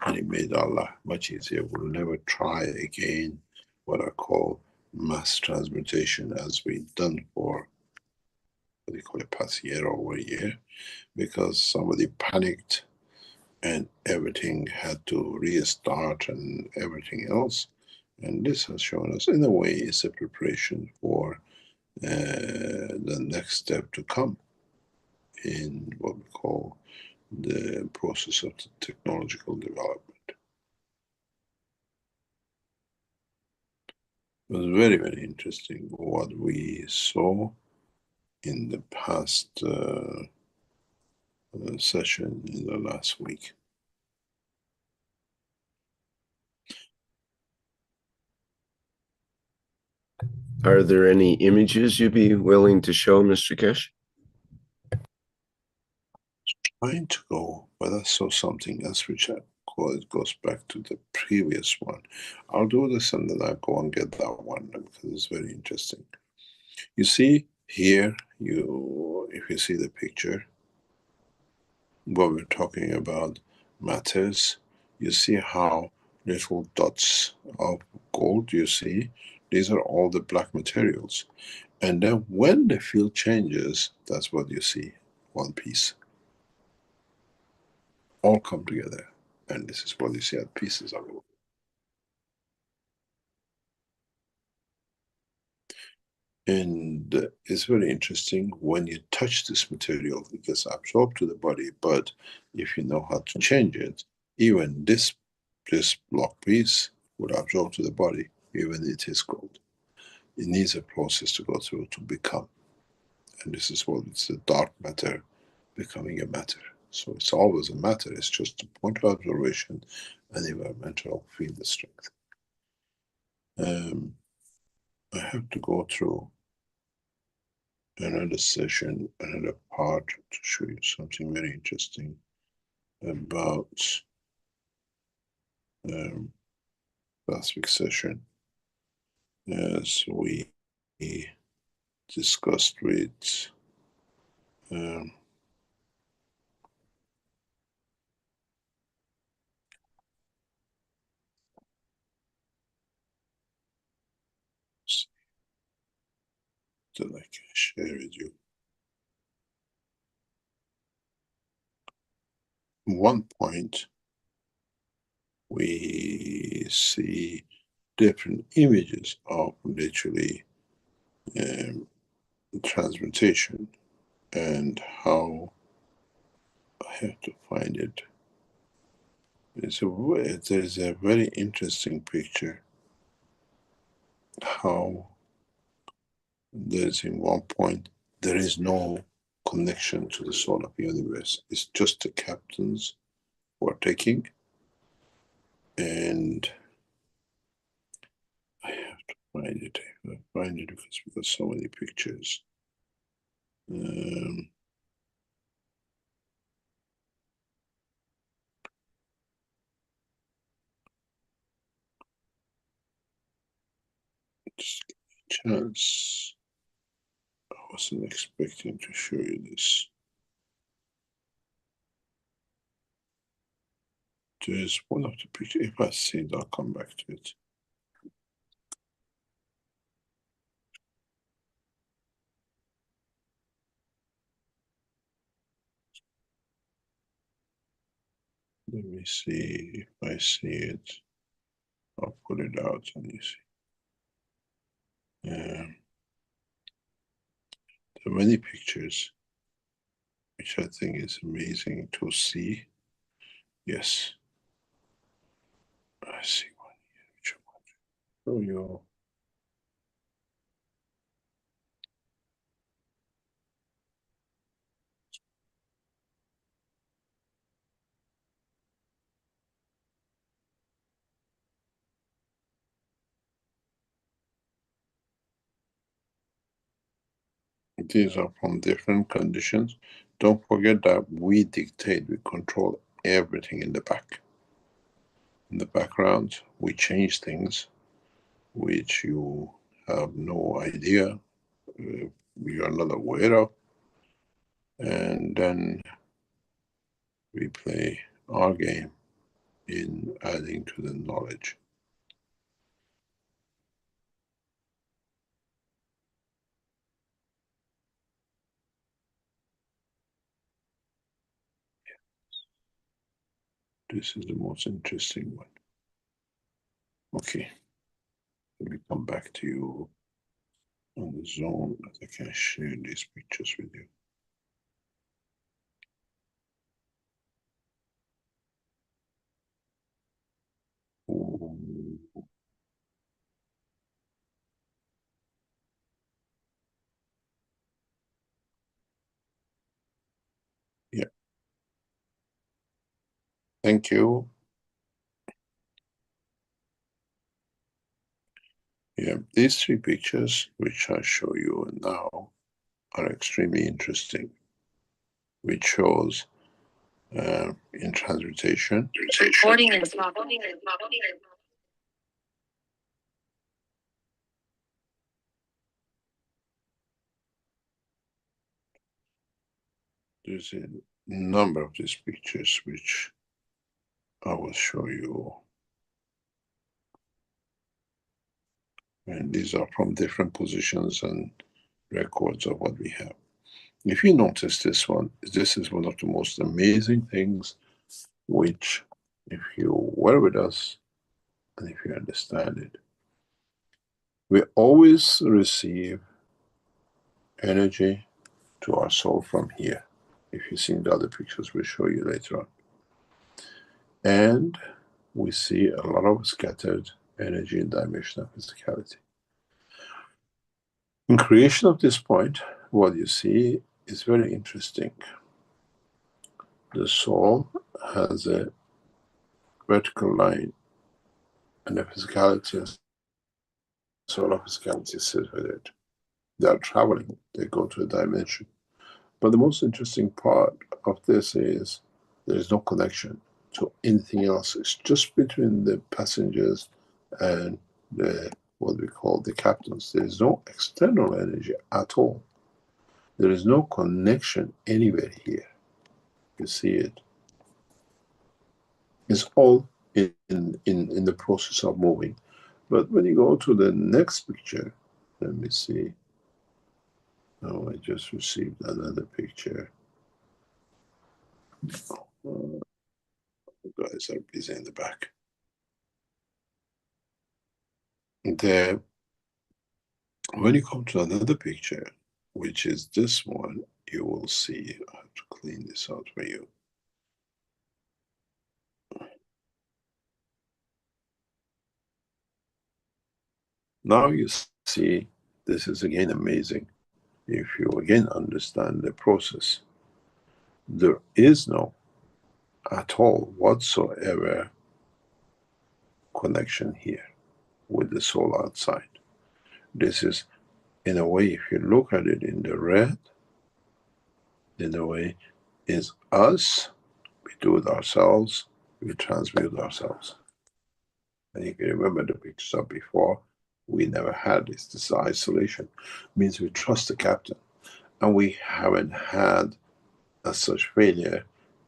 and it made our life much easier. We'll never try again what I call mass transmutation, as we've done for, what do you call it, past year or over a year, because somebody panicked and everything had to restart and everything else. And this has shown us, in a way, it's a preparation for the next step to come in what we call the process of the technological development. It was very, very interesting what we saw in the past session in the last week. Are there any images you'd be willing to show, Mr. Keshe? Trying to go, but I saw something else which I call it goes back to the previous one. I'll do this and then I'll go and get that one because it's very interesting. You see here, if you see the picture, what we're talking about matters, you see how little dots of gold, you see, these are all the black materials. And then when the field changes, that's what you see, one piece. All come together. And this is what you see at pieces of it. And it's very interesting when you touch this material, it gets absorbed to the body, but if you know how to change it, even this block piece would absorb to the body, even it is gold. It needs a process to go through to become. And this is what it's the dark matter becoming a matter. So it's always a matter, it's just a point of observation and environmental field strength. I have to go through another session, another part to show you something very interesting about last week's session, as we discussed with that I can share with you. One point, we see different images of literally transmutation and how I have to find it. There's a very interesting picture how there's in one point there is no connection to the soul of the universe. It's just the captains who are taking, and I have to find it. I find it because we've got so many pictures. Just give me a chance. I wasn't expecting to show you this. There's one of the pictures. If I see it, I'll come back to it. Let me see if I see it. I'll put it out and you see. There are many pictures, which I think is amazing to see. Yes, I see one here, which I want to show you. These are from different conditions. Don't forget that we dictate, we control everything in the back. In the background, we change things which you have no idea, you are not aware of, and then we play our game in adding to the knowledge. This is the most interesting one. Okay, let me come back to you on the zone that I can share these pictures with you. Ooh. Yeah. Thank you. Yeah. Yeah, these three pictures, which I show you now, are extremely interesting, which shows in transmutation. There's a number of these pictures which I will show you. And these are from different positions and records of what we have. If you notice this one, this is one of the most amazing things which, if you were with us and if you understand it, we always receive energy to our soul from here. If you see the other pictures, we'll show you later on. And we see a lot of scattered energy in dimensional physicality. In creation of this point, what you see is very interesting. The soul has a vertical line, and the physicality, solar physicality sits with it. They are traveling, they go to a dimension. But the most interesting part of this is there is no connection to anything else. It's just between the passengers and the, what we call the captains. There is no external energy at all. There is no connection anywhere here. You see it. It's all in the process of moving. But when you go to the next picture, let me see. Oh, I just received another picture. You guys are busy in the back. There, when you come to another picture, which is this one, you will see, I have to clean this out for you. Now you see, this is again amazing. If you again understand the process, there is no at all whatsoever connection here with the soul outside. This is, in a way, if you look at it in the red, in a way, is us, we do it ourselves, we transmute ourselves. And you can remember the pictures of before, we never had this. This isolation means we trust the captain. And we haven't had as such failure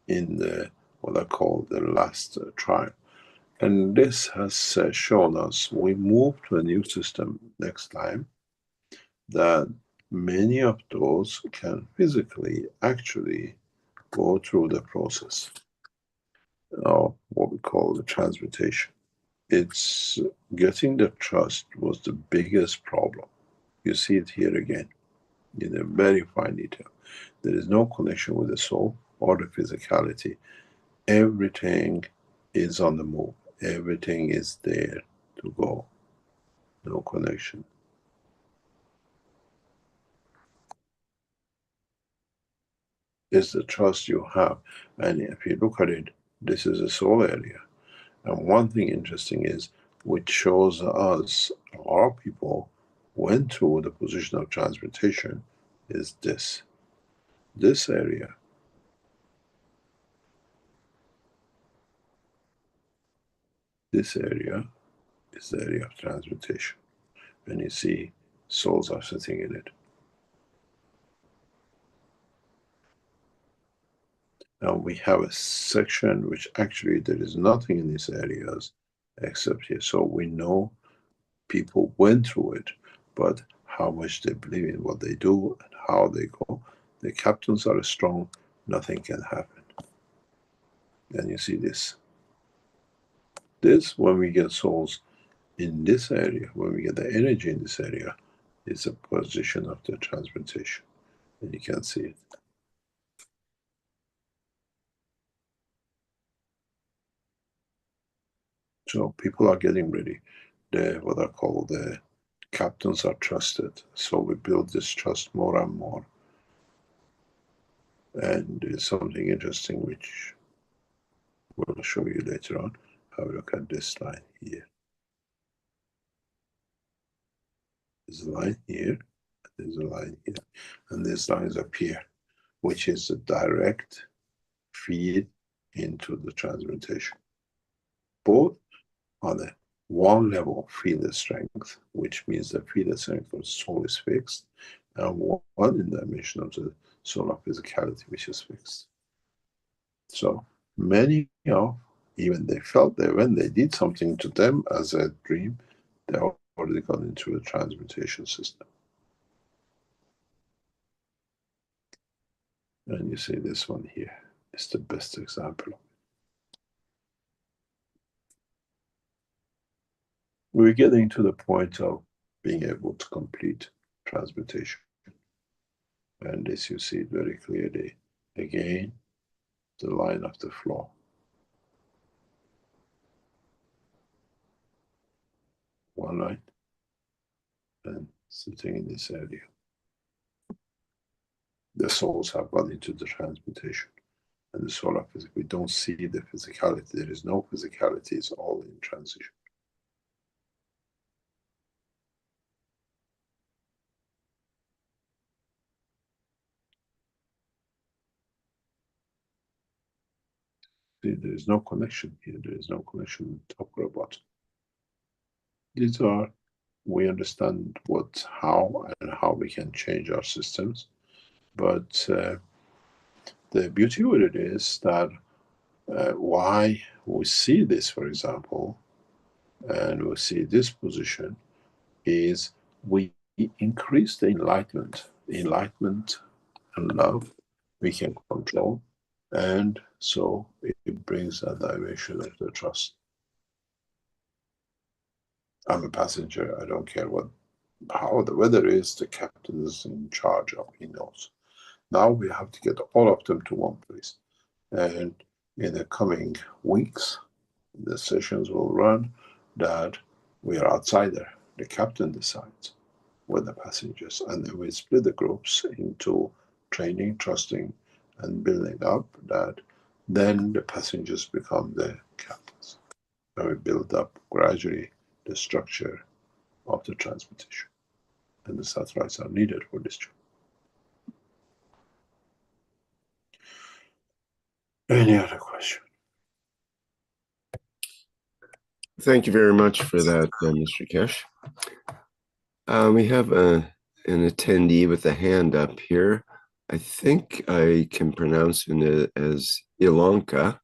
in the, what I call the last trial. And this has shown us, we move to a new system next time, that many of those can physically actually go through the process of what we call the transmutation. It's getting the trust was the biggest problem. You see it here again in a very fine detail. There is no connection with the soul or the physicality. Everything is on the move. Everything is there to go. No connection. It's the trust you have. And if you look at it, this is a soul area. And one thing interesting is, which shows us a lot of people went through the position of transmutation, is this. This area. This area is the area of transmutation. And you see, souls are sitting in it. And we have a section which actually there is nothing in these areas except here. So we know people went through it, but how much they believe in what they do and how they go. The captains are strong, nothing can happen. And you see this. This, when we get souls in this area, when we get the energy in this area, is a position of the transmutation. And you can see it. So people are getting ready. The, what I call the captains are trusted. So we build this trust more and more. And there's something interesting which we'll show you later on. Have a look at this line here. There's a line here, there's a line here, and these lines appear, which is a direct feed into the transmutation. Both on a one level field strength, which means the field strength of the soul is fixed, and one in the dimension of the soul of physicality, which is fixed. So many of, even they felt that when they did something to them as a dream, they already got into a transmutation system. And you see this one here is the best example. We're getting to the point of being able to complete transmutation. And this you see very clearly. Again, the line of the flow. One line, and sitting in this area. The souls have gone into the transmutation. And the soul of physics, we don't see the physicality. There is no physicality, it's all in transition. See, there is no connection here. There is no connection top or bottom. These are, we understand what, how, and how we can change our systems. But the beauty with it is that why we see this, for example, and we see this position, is we increase the enlightenment and love we can control, and so it brings a dimension of the trust. I'm a passenger, I don't care how the weather is, the captain is in charge of, he knows. Now we have to get all of them to one place. And in the coming weeks, the sessions will run that we are outsider. The captain decides with the passengers, and then we split the groups into training, trusting, and building up, that then the passengers become the captains. And we build up gradually the structure of the transmutation. And the satellites are needed for this job. Any other question? Thank you very much for that, Mr. Keshe. We have an attendee with a hand up here. I think I can pronounce it as Ilonka.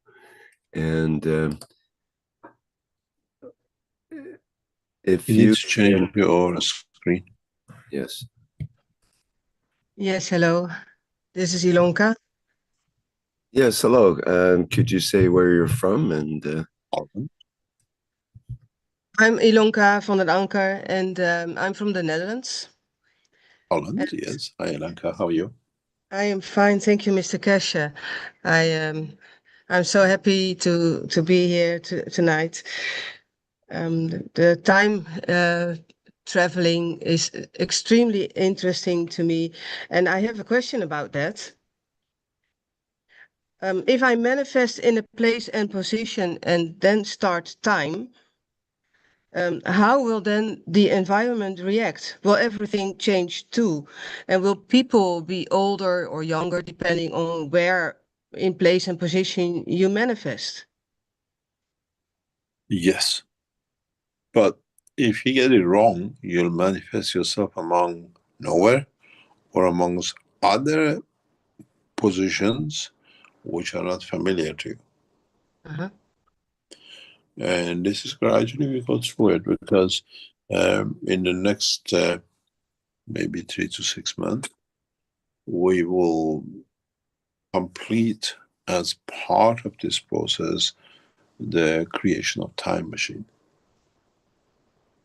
And if you need to change your screen. Yes. Yes, hello. This is Ilonka. Yes, hello. Could you say where you're from? And I'm Ilonka van den Anker, and I'm from the Netherlands. Holland, yes. Hi, Ilonka. How are you? I am fine, thank you, Mr. Keshe. I'm so happy to be here tonight. The time traveling is extremely interesting to me, and I have a question about that. If I manifest in a place and position and then start time, how will then the environment react? Will everything change too? And will people be older or younger depending on where in place and position you manifest? Yes. But if you get it wrong, you'll manifest yourself among nowhere or amongst other positions which are not familiar to you. And this is gradually we go through it, because in the next maybe 3 to 6 months, we will complete as part of this process the creation of time machine.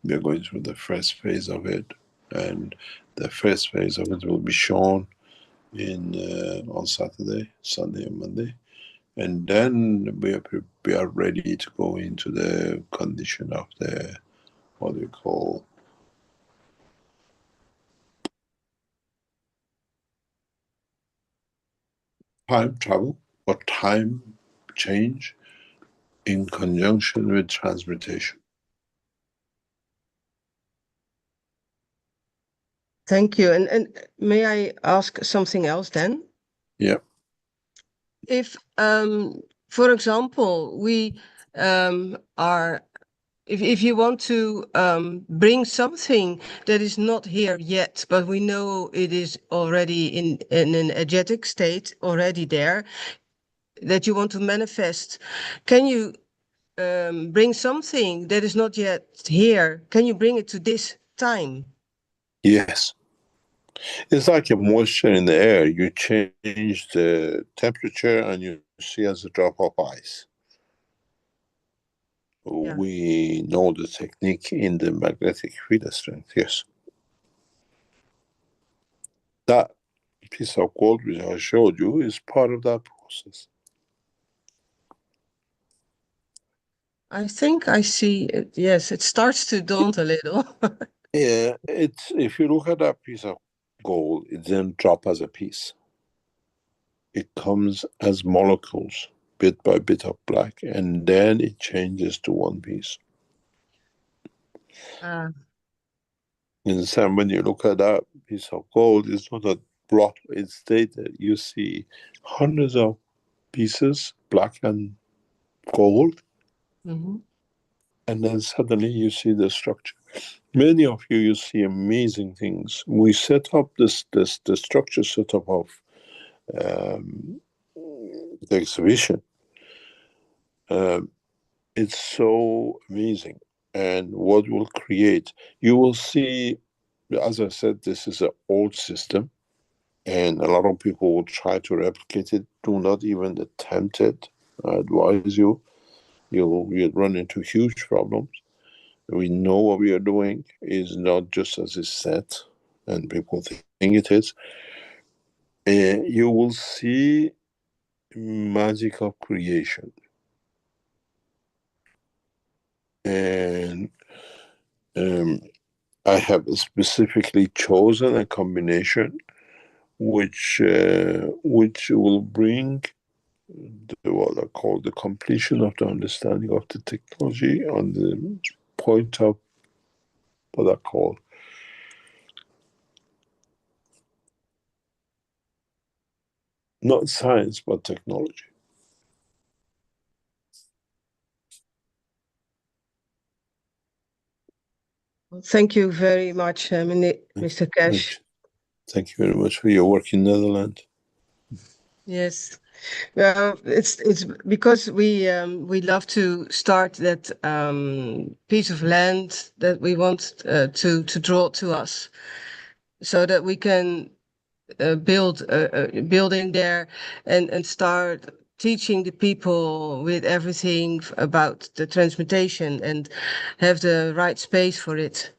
We are going through the first phase of it, and the first phase of it will be shown in on Saturday, Sunday, and Monday, and then we are ready to go into the condition of the, what we call, time travel or time change in conjunction with transmutation. Thank you. And may I ask something else then? Yeah. If, for example, we are, if you want to bring something that is not here yet, but we know it is already in an energetic state, already there, that you want to manifest, can you bring something that is not yet here? Can you bring it to this time? Yes. It's like a moisture in the air. You change the temperature and you see as a drop of ice. Yeah. We know the technique in the magnetic field strength, yes. That piece of gold which I showed you is part of that process. I think I see it. Yes, it starts to daunt a little. Yeah, it's, if you look at that piece of gold, it then drop as a piece. It comes as molecules, bit by bit of black, and then it changes to one piece. In the same, when you look at that piece of gold, it's not a block, it's stated. You see hundreds of pieces, black and gold, Mhm. and then suddenly you see the structure. Many of you see amazing things. We set up the structure setup of the exhibition. It's so amazing. And what will create, you will see, as I said, this is an old system, and a lot of people will try to replicate it. Do not even attempt it. I advise you. You'll run into huge problems. We know what we are doing is not just as it's said, and people think it is. You will see magic of creation. And I have specifically chosen a combination which will bring what I call the completion of the understanding of the technology on the point of what I call not science but technology. Thank you very much, Mr. Keshe. Thank you very much for your work in Netherlands. Yes. Well, it's because we love to start that piece of land that we want to draw to us, so that we can build a building there and start teaching the people with everything about the transmutation and have the right space for it.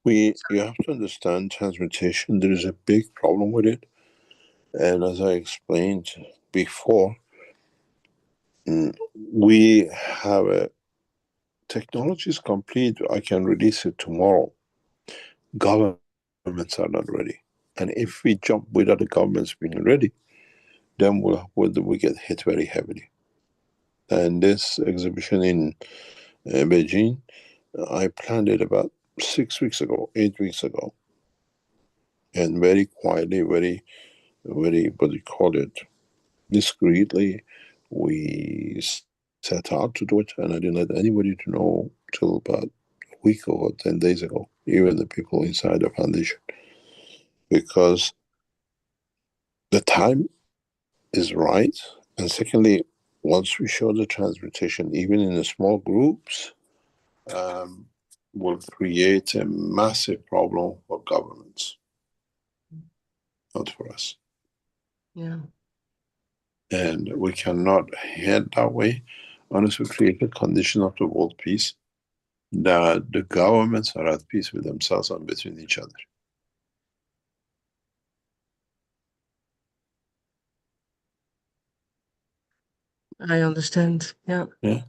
You have to understand transmutation. There is a big problem with it, and as I explained before, we have a technology is complete. I can release it tomorrow. Governments are not ready, and if we jump without the governments being ready, then we get hit very heavily. And this exhibition in Beijing, I planned it about 6 weeks ago, 8 weeks ago, and very quietly, very, very, what do you call it, discreetly, we set out to do it, and I didn't let anybody to know till about a week or 10 days ago, even the people inside the foundation, because the time is right. And secondly, once we show the transmutation, even in the small groups, will create a massive problem for governments, not for us. Yeah. And we cannot head that way unless we create a condition of the world peace, that the governments are at peace with themselves and between each other. I understand. Yeah. Yeah.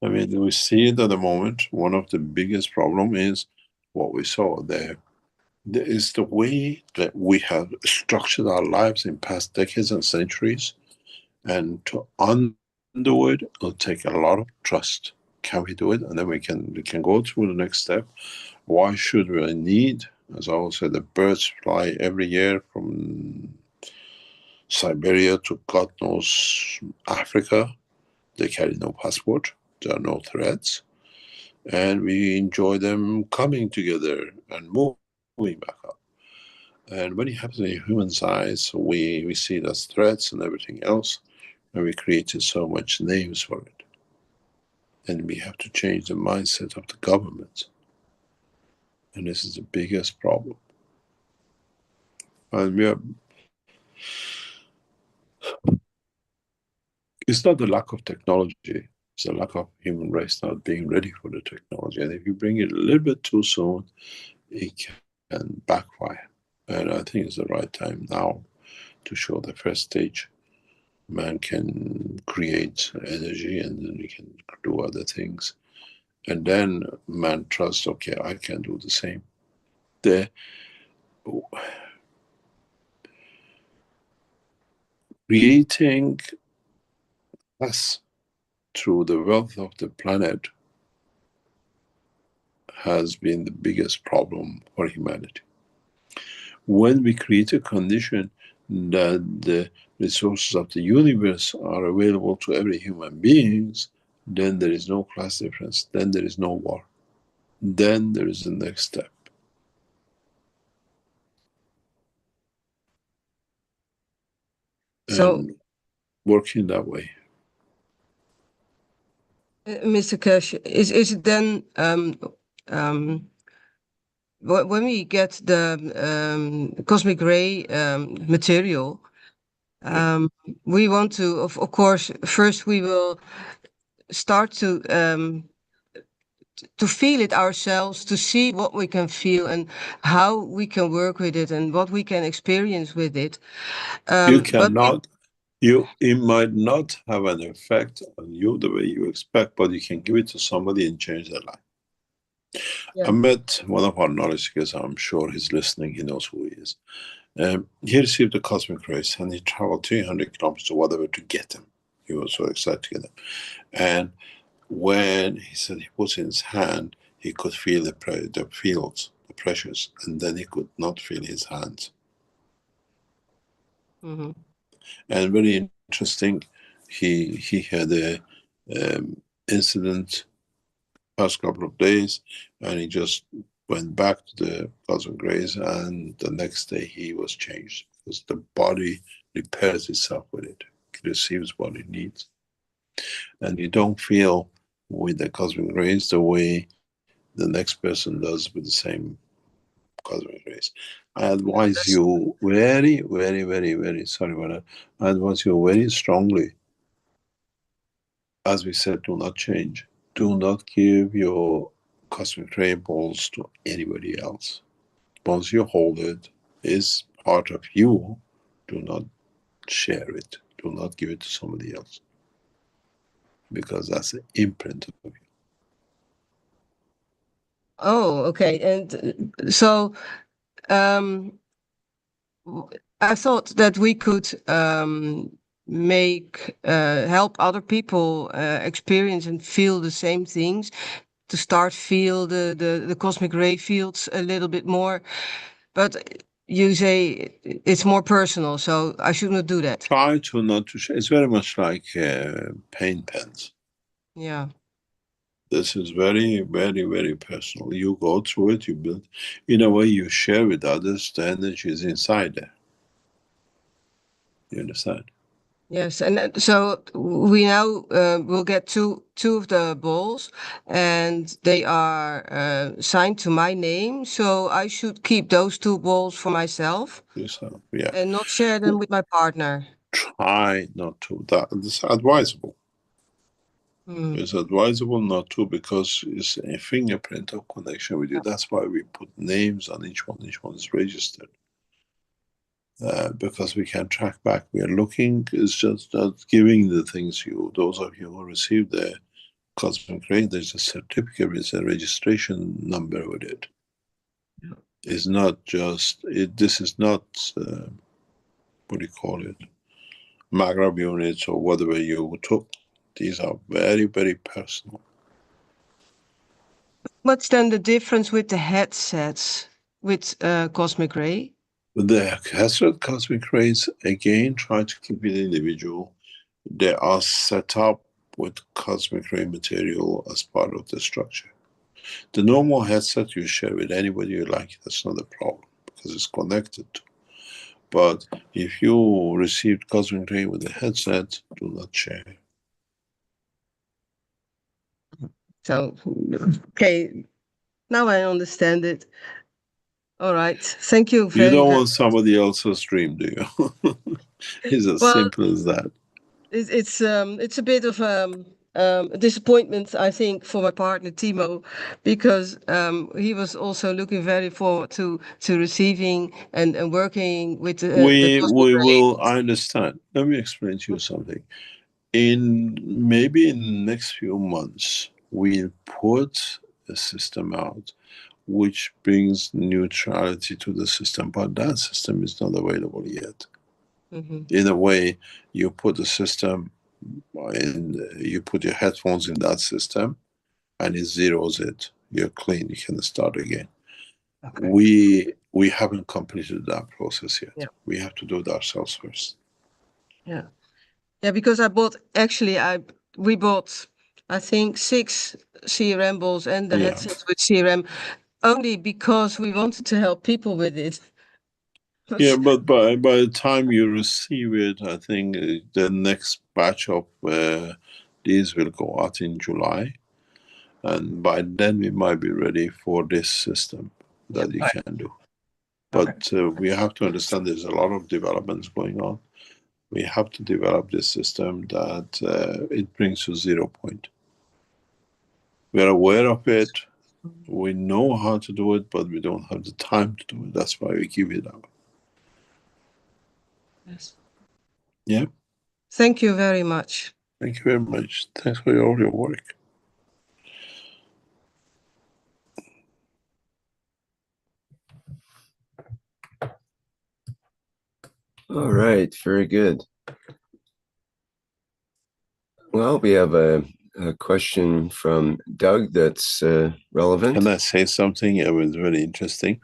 I mean, we see it at the moment. One of the biggest problem is what we saw there. There is the way that we have structured our lives in past decades and centuries, and to undo it will take a lot of trust. Can we do it? And then we can go through the next step. Why should we need As I always say, the birds fly every year from Siberia to God knows Africa. They carry no passport. There are no threats. And we enjoy them coming together and moving back up. And when it happens in human size, we see it as threats and everything else. And we created so much names for it. And we have to change the mindset of the government. And this is the biggest problem. And we are, it's not the lack of technology, it's the lack of human race not being ready for the technology. And if you bring it a little bit too soon, it can backfire. And I think it's the right time now to show the first stage. Man can create energy and then we can do other things. And then man trusts, okay, I can do the same. The creating us through the wealth of the planet has been the biggest problem for humanity. When we create a condition that the resources of the universe are available to every human being, then there is no class difference, then there is no war. Then there is the next step. So, and working that way. Mr. Keshe, is it then when we get the cosmic ray material, we want to, of course, first we will start to feel it ourselves, to see what we can feel and how we can work with it and what we can experience with it. You cannot, it might not have an effect on you the way you expect, but you can give it to somebody and change their life. Yeah. I met one of our knowledge seekers, I'm sure he's listening, he knows who he is. He received the cosmic rays and he traveled 300 kilometers or whatever to get them. He was so excited to get them. And when he said he puts in his hand, he could feel the fields, the pressures, and then he could not feel his hands. Mm-hmm. And very interesting, he had a incident past couple of days, and he just went back to the cosmic rays, and the next day he was changed because the body repairs itself with it. It receives what it needs. And you don't feel with the cosmic rays the way the next person does with the same cosmic rays. I advise you very, very, very, very, sorry about that. I advise you very strongly, as we said, do not change. Do not give your cosmic ray balls to anybody else. Once you hold it, is part of you. Do not share it. Do not give it to somebody else. Because that's an imprint of you. Oh, okay. And so I thought that we could help other people experience and feel the same things, to start feel the cosmic ray fields a little bit more. But you say it's more personal, so I should not do that. Try to not to share. It's very much like paint pens. Yeah. This is very, very, very personal. You go through it, you build, in a way you share with others, the energy is inside there. You understand? Yes, and so we now will get two of the balls, and they are signed to my name. So I should keep those two balls for myself, yeah, and not share them with my partner. Try not to. It's advisable. It's advisable not to, because it's a fingerprint of connection with you. That's why we put names on each one. Each one is registered. Because we can track back. We are looking, it's just not giving the things you, those of you who receive the cosmic ray, there's a certificate with a registration number with it. Yeah. It's not just, this is not, what do you call it, Maghreb units or whatever you took. These are very, very personal. What's then the difference with the headsets? with cosmic ray? The hazard cosmic rays, again, try to keep it individual. They are set up with cosmic ray material as part of the structure. The normal headset you share with anybody you like, that's not a problem because it's connected to. But if you received cosmic ray with a headset, do not share. So, okay, now I understand it. All right, thank you You very don't much. want somebody else's dream, do you? It's as Well, simple as that. it's a bit of a disappointment, I think, for my partner Timo, because he was also looking very forward to receiving and working with the cosmic We ray. will, I understand. Let me explain to you something. Maybe in the next few months, we'll put a system out which brings neutrality to the system, but that system is not available yet. In a way, you put the system in, you put your headphones in that system and it zeroes it. You're clean, you can start again. Okay. We haven't completed that process yet. Yeah. We have to do it ourselves first. Yeah. Yeah, because we bought, I think, 6 CRM balls and the Yeah. headsets with CRM only because we wanted to help people with it. Yeah, but by the time you receive it, I think the next batch of these will go out in July. And by then we might be ready for this system that you can do. But we have to understand there's a lot of developments going on. We have to develop this system that it brings to 0 point. We are aware of it. We know how to do it, but we don't have the time to do it. That's why we give it up. Yes. Yeah. Thank you very much. Thank you very much. Thanks for all your work. All right, very good. Well, we have a question from Doug that's relevant. Can I say something? It was very interesting.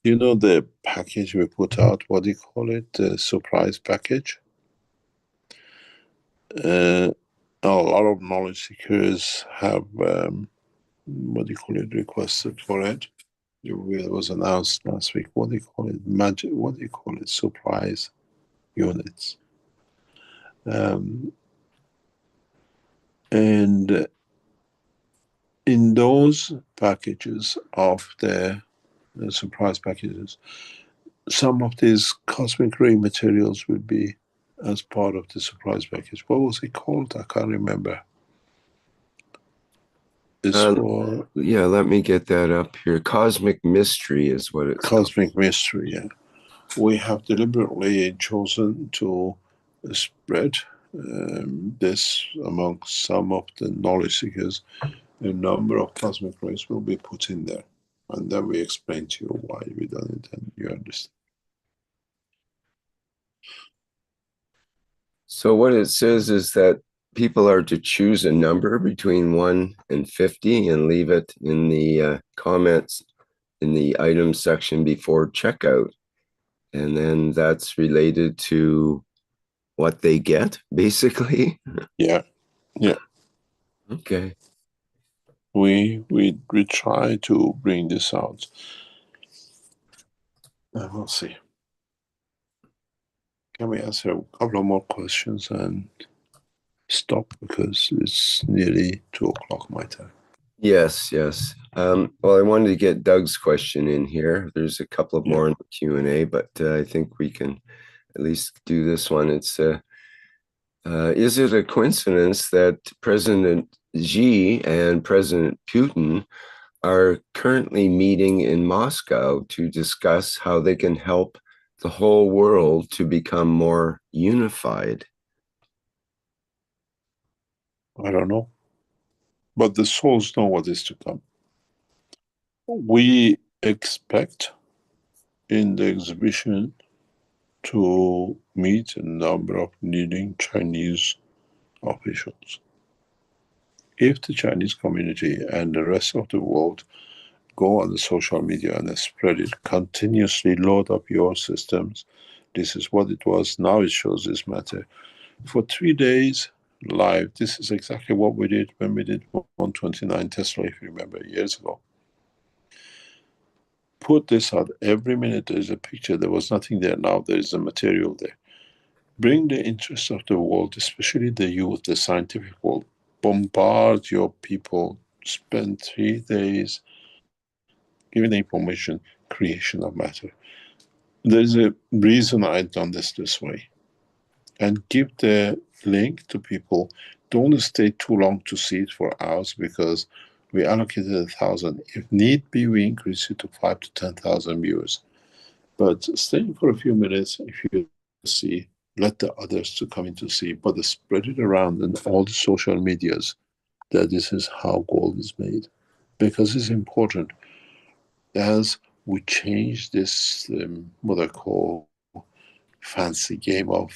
You know the package we put out, what do you call it? The surprise package? A lot of knowledge seekers have, what do you call it, requested for it. It was announced last week. What do you call it? Magic, what do you call it? Surprise units. And in those packages of the surprise packages, some of these cosmic ray materials will be as part of the surprise package. What was it called? I can't remember. It's for yeah, let me get that up here. Cosmic Mystery is what it's Cosmic Mystery. Yeah, we have deliberately chosen to spread this among some of the knowledge seekers. A number of cosmic rays will be put in there, and then we explain to you why we done it, and you understand. So what it says is that people are to choose a number between 1 and 50 and leave it in the comments in the items section before checkout. And then that's related to what they get, basically. Yeah, yeah. Okay. We try to bring this out. And we'll see. Can we answer a couple of more questions and stop, because it's nearly 2:00 my time. Yes, yes. Well, I wanted to get Doug's question in here. There's a couple of more in the Q&A, but I think we can at least do this one. It's is it a coincidence that President Xi and President Putin are currently meeting in Moscow to discuss how they can help the whole world to become more unified? I don't know. But the souls know what is to come. We expect in the exhibition to meet a number of leading Chinese officials. If the Chinese community and the rest of the world go on the social media and spread it. Continuously load up your systems. This is what it was. Now it shows this matter. For 3 days live, this is exactly what we did when we did 129 Tesla, if you remember, years ago. Put this out every minute. There's a picture. There was nothing there. Now there is a material there. Bring the interest of the world, especially the youth, the scientific world. Bombard your people. Spend 3 days giving the information, creation of matter. There's a reason I've done this way. And give the link to people. Don't stay too long to see it for hours, because we allocated 1,000. If need be, we increase it to 5,000 to 10,000 viewers. But staying for a few minutes, if you see, let the others to come in to see, but spread it around in all the social medias that this is how gold is made. Because it's important. As we change this, what I call fancy game of,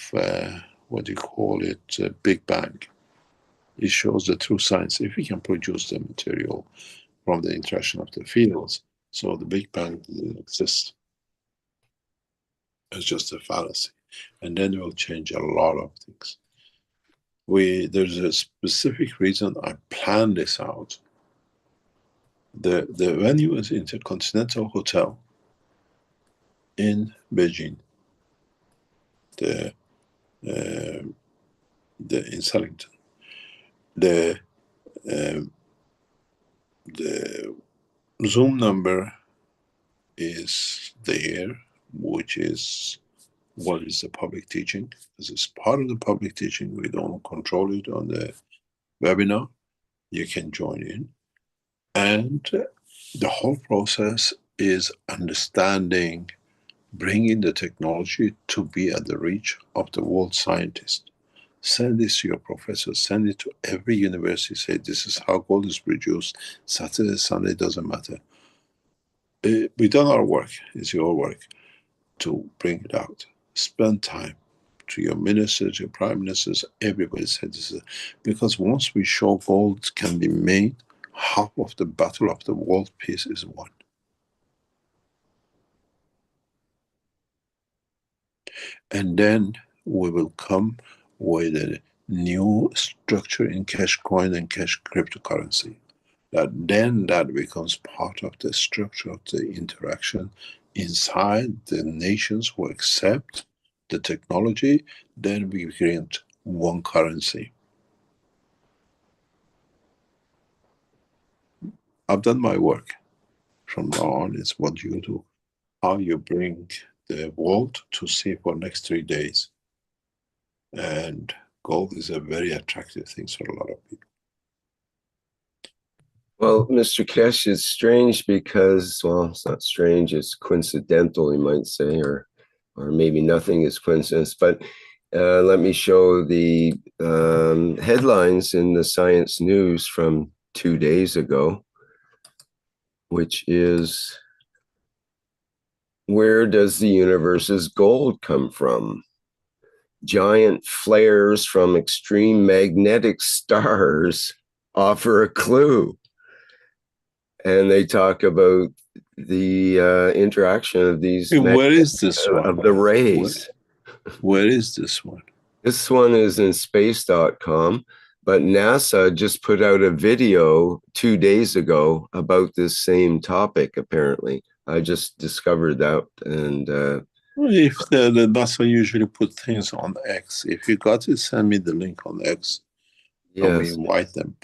what do you call it, Big Bang. It shows the true science. If we can produce the material from the interaction of the fields, so the Big Bang doesn't exist. It's just a fallacy. And then we'll change a lot of things. There's a specific reason I planned this out. The venue is Intercontinental Hotel in Beijing, in Sellington. The Zoom number is there, which is what is the public teaching. This is part of the public teaching. We don't control it on the webinar. You can join in. And the whole process is understanding, bringing the technology to be at the reach of the world scientist. Send this to your professor, send it to every university, say this is how gold is produced, Saturday, Sunday, doesn't matter. We've done our work, it's your work to bring it out. Spend time to your ministers, your prime ministers, everybody said this is, because once we show gold can be made, half of the battle of the world peace is won. And then we will come with a new structure in cash coin and cash cryptocurrency. That becomes part of the structure of the interaction inside the nations who accept the technology. Then we create one currency. I've done my work. From now on, it's what you do. How you bring the world to see for next 3 days. And gold is a very attractive thing for a lot of people. Well, Mr. Keshe, it's strange because, well, it's not strange, it's coincidental, you might say, or maybe nothing is coincidence. But let me show the headlines in the Science News from 2 days ago, which is, where does the universe's gold come from? Giant flares from extreme magnetic stars offer a clue. And they talk about the interaction of these. Hey, where is this one? Of the rays. Where is this one? This one is in space.com, but NASA just put out a video 2 days ago about this same topic, apparently. I just discovered that. And if the NASA usually put things on X, if you got it, send me the link on X. Yes. And we invite them.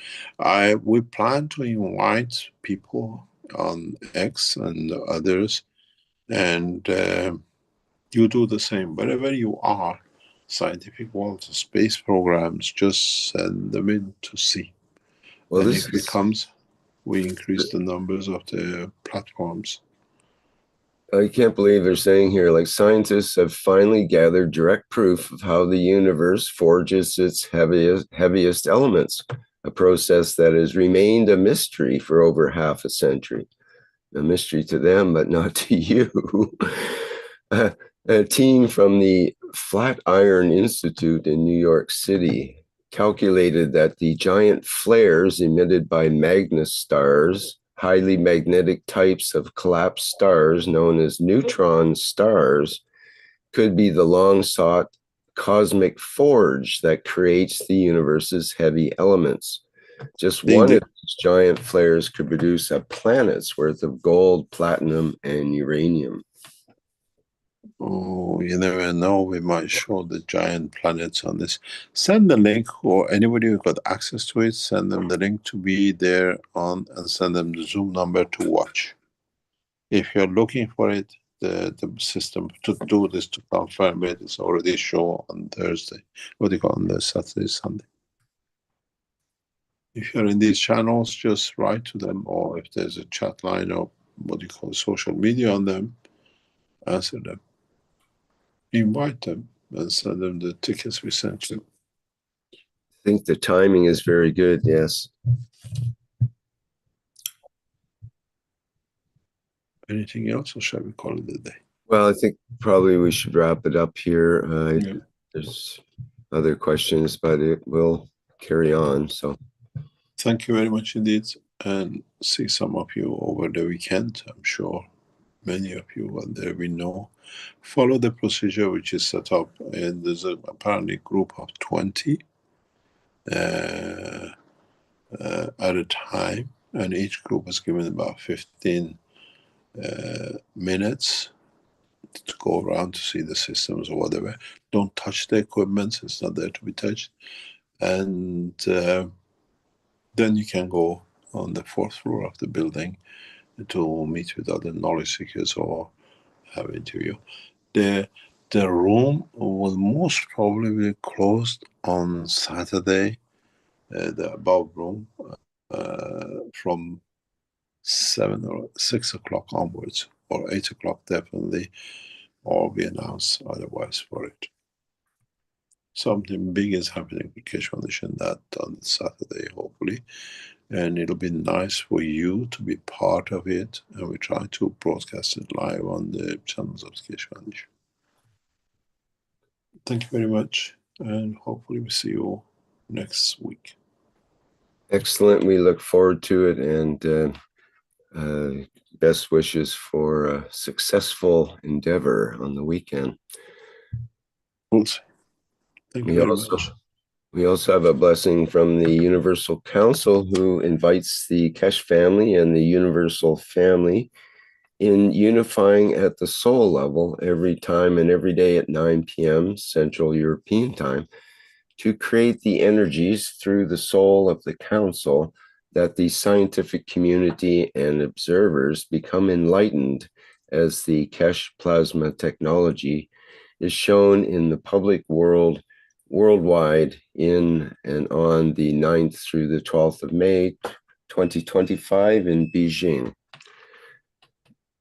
We plan to invite people on X and others, and you do the same. Wherever you are, scientific world, space programs, just send them in to see. Well, and if it comes, we increase the numbers of the platforms. I can't believe they're saying here, like, scientists have finally gathered direct proof of how the universe forges its heaviest elements, a process that has remained a mystery for over half a century. A mystery to them, but not to you. A team from the Flatiron Institute in New York City calculated that the giant flares emitted by Magnus stars highly magnetic types of collapsed stars known as neutron stars could be the long-sought cosmic forge that creates the universe's heavy elements. Just one of these giant flares could produce a planet's worth of gold, platinum, and uranium. Oh, you never know. We might show the giant planets on this. Send the link, or anybody who got access to it, send them the link to be there on, and send them the Zoom number to watch. If you're looking for it, the system to do this, to confirm it, is already show on Thursday. What do you call on the Saturday, Sunday? If you're in these channels, just write to them, or if there's a chat line or what do you call social media on them, answer them. Invite them and send them the tickets we sent you. I think the timing is very good, yes. Anything else, or shall we call it a day? Well, I think probably we should wrap it up here. Yeah. There's other questions, but it will carry on. So thank you very much indeed, and see some of you over the weekend. I'm sure many of you are there. We know. Follow the procedure which is set up, and there's apparently a group of 20 at a time, and each group is given about 15 minutes to go around to see the systems or whatever. Don't touch the equipment, it's not there to be touched. And then you can go on the 4th floor of the building to meet with other knowledge seekers or have an interview. The room will most probably be closed on Saturday, the above room, from 7 or 6 o'clock onwards, or 8 o'clock definitely, or we announce otherwise for it. Something big is happening with Keshe Foundation that on Saturday, hopefully, and it'll be nice for you to be part of it, and we try to broadcast it live on the channels of Keshe Foundation. Thank you very much, and hopefully we see you next week. excellent. We look forward to it, and best wishes for a successful endeavor on the weekend. We'll see. Thank you very much. We also have a blessing from the Universal Council, who invites the Keshe family and the Universal family in unifying at the soul level every time and every day at 9 p.m. Central European Time to create the energies through the soul of the Council that the scientific community and observers become enlightened as the Keshe plasma technology is shown in the public worldwide in and on the 9th through the 12th of May, 2025 in Beijing.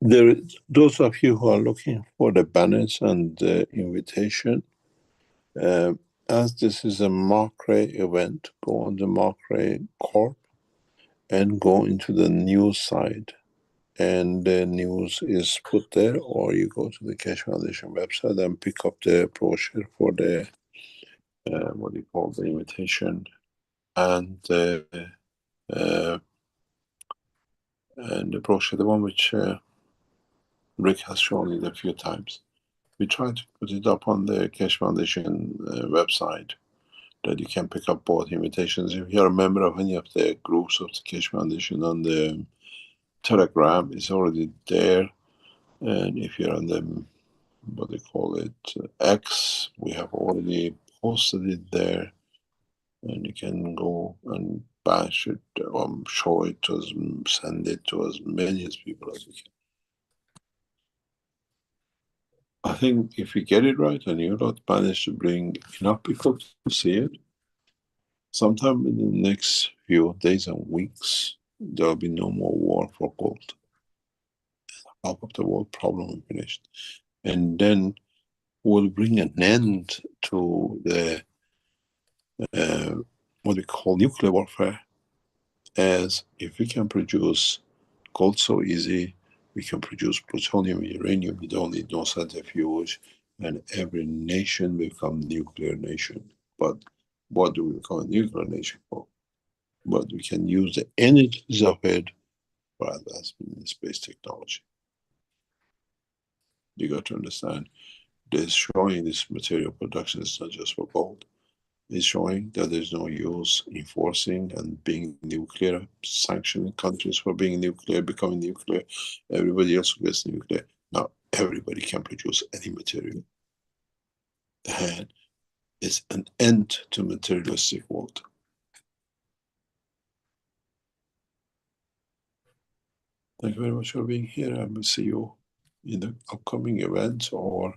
Those of you who are looking for the banners and the invitation, as this is a Mark-Ray event, go on the Mark-Ray Corp and go into the news side, and the news is put there, or you go to the Keshe Foundation website and pick up the brochure for the what do you call the invitation, and the brochure, the one which Rick has shown it a few times. We try to put it up on the Keshe Foundation website, that you can pick up both invitations. If you're a member of any of the groups of the Keshe Foundation on the Telegram, it's already there. And if you're on the, what they call it, X, we have already posted it there. And you can go and bash it, show it to us, send it to as many people as you can. I think if we get it right and you not manage to bring enough people to see it, sometime in the next few days and weeks, there will be no more war for gold. Half of the world problem will be finished. And then we'll bring an end to the, what we call nuclear warfare, as if we can produce gold so easy, we can produce plutonium, uranium, you don't need no centrifuge, and every nation become nuclear nation. But what do we become a nuclear nation for? But we can use the energies of it for advancement in space technology. You got to understand, this showing this material production is not just for gold. It's showing that there's no use enforcing and being nuclear, sanctioning countries for being nuclear, becoming nuclear. Everybody else who gets nuclear. Now everybody can produce any material. And it's an end to materialistic world. Thank you very much for being here. I will see you in the upcoming event or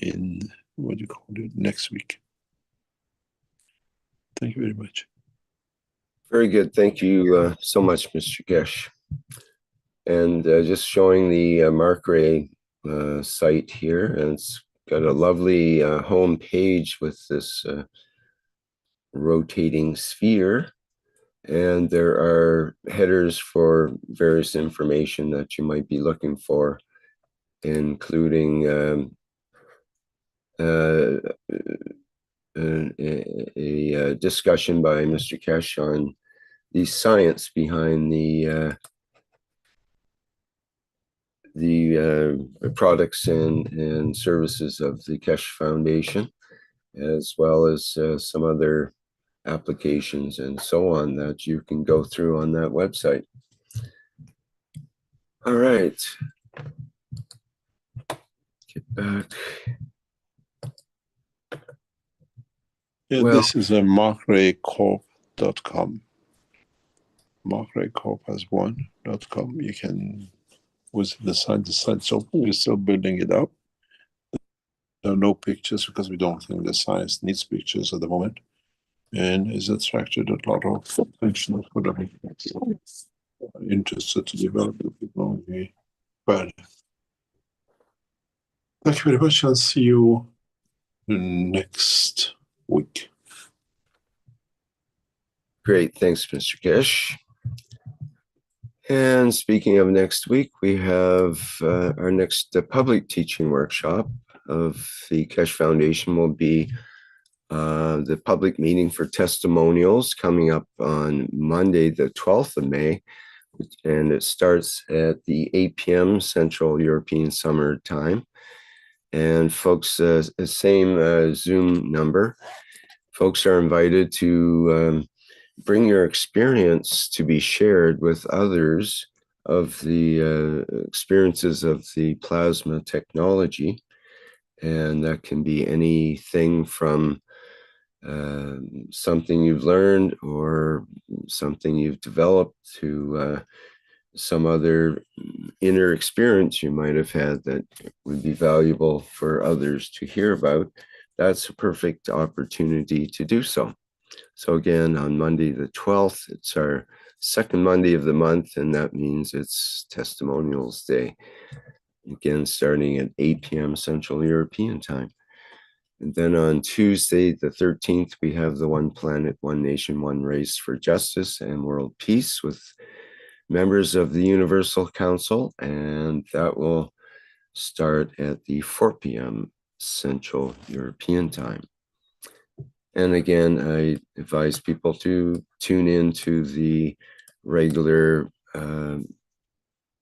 in, what do you call it, next week. Thank you very much. Very good. Thank you so much, Mr. Keshe. And just showing the Mark Ray site here, and it's got a lovely home page with this rotating sphere. And there are headers for various information that you might be looking for, including a discussion by Mr. Keshe on the science behind the products and services of the Keshe Foundation, as well as some other applications and so on that you can go through on that website. All right. Get back. Yeah, Well, this is a markraycorp.com. markraycorp.com. You can visit the site. The site's open. We're still building it up. There are no pictures because we don't think the science needs pictures at the moment. And it's attracted a lot of attention for them interested to develop the technology further. Thank you very much. I'll see you next week. Great. Thanks, Mr. Keshe. And speaking of next week, we have our next public teaching workshop of the Keshe Foundation will be the public meeting for testimonials coming up on Monday, the 12th of May. And it starts at the 8 p.m. Central European Summer Time. And folks, same Zoom number. Folks are invited to bring your experience to be shared with others of the experiences of the plasma technology. And that can be anything from something you've learned or something you've developed to some other inner experience you might have had that would be valuable for others to hear about. That's a perfect opportunity to do so. So again, on Monday the 12th, it's our second Monday of the month, and that means it's Testimonials Day. Again, starting at 8 p.m. Central European Time. And then on Tuesday, the 13th, we have the One Planet, One Nation, One Race for Justice and World Peace with members of the Universal Council. And that will start at the 4 p.m. Central European Time. And again, I advise people to tune in to the regular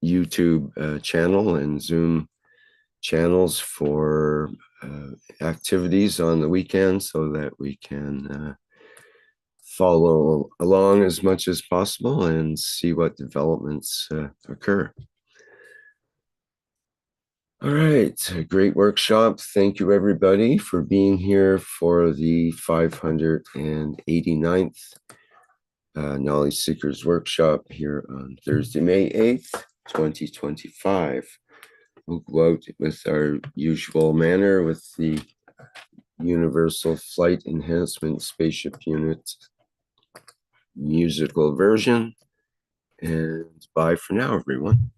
YouTube channel and Zoom channels for activities on the weekend so that we can follow along as much as possible and see what developments occur. All right, a great workshop. Thank you, everybody, for being here for the 589th Knowledge Seekers Workshop here on Thursday, May 8th, 2025. We'll go out with our usual manner with the Universal Flight Enhancement Spaceship Unit musical version. And bye for now, everyone.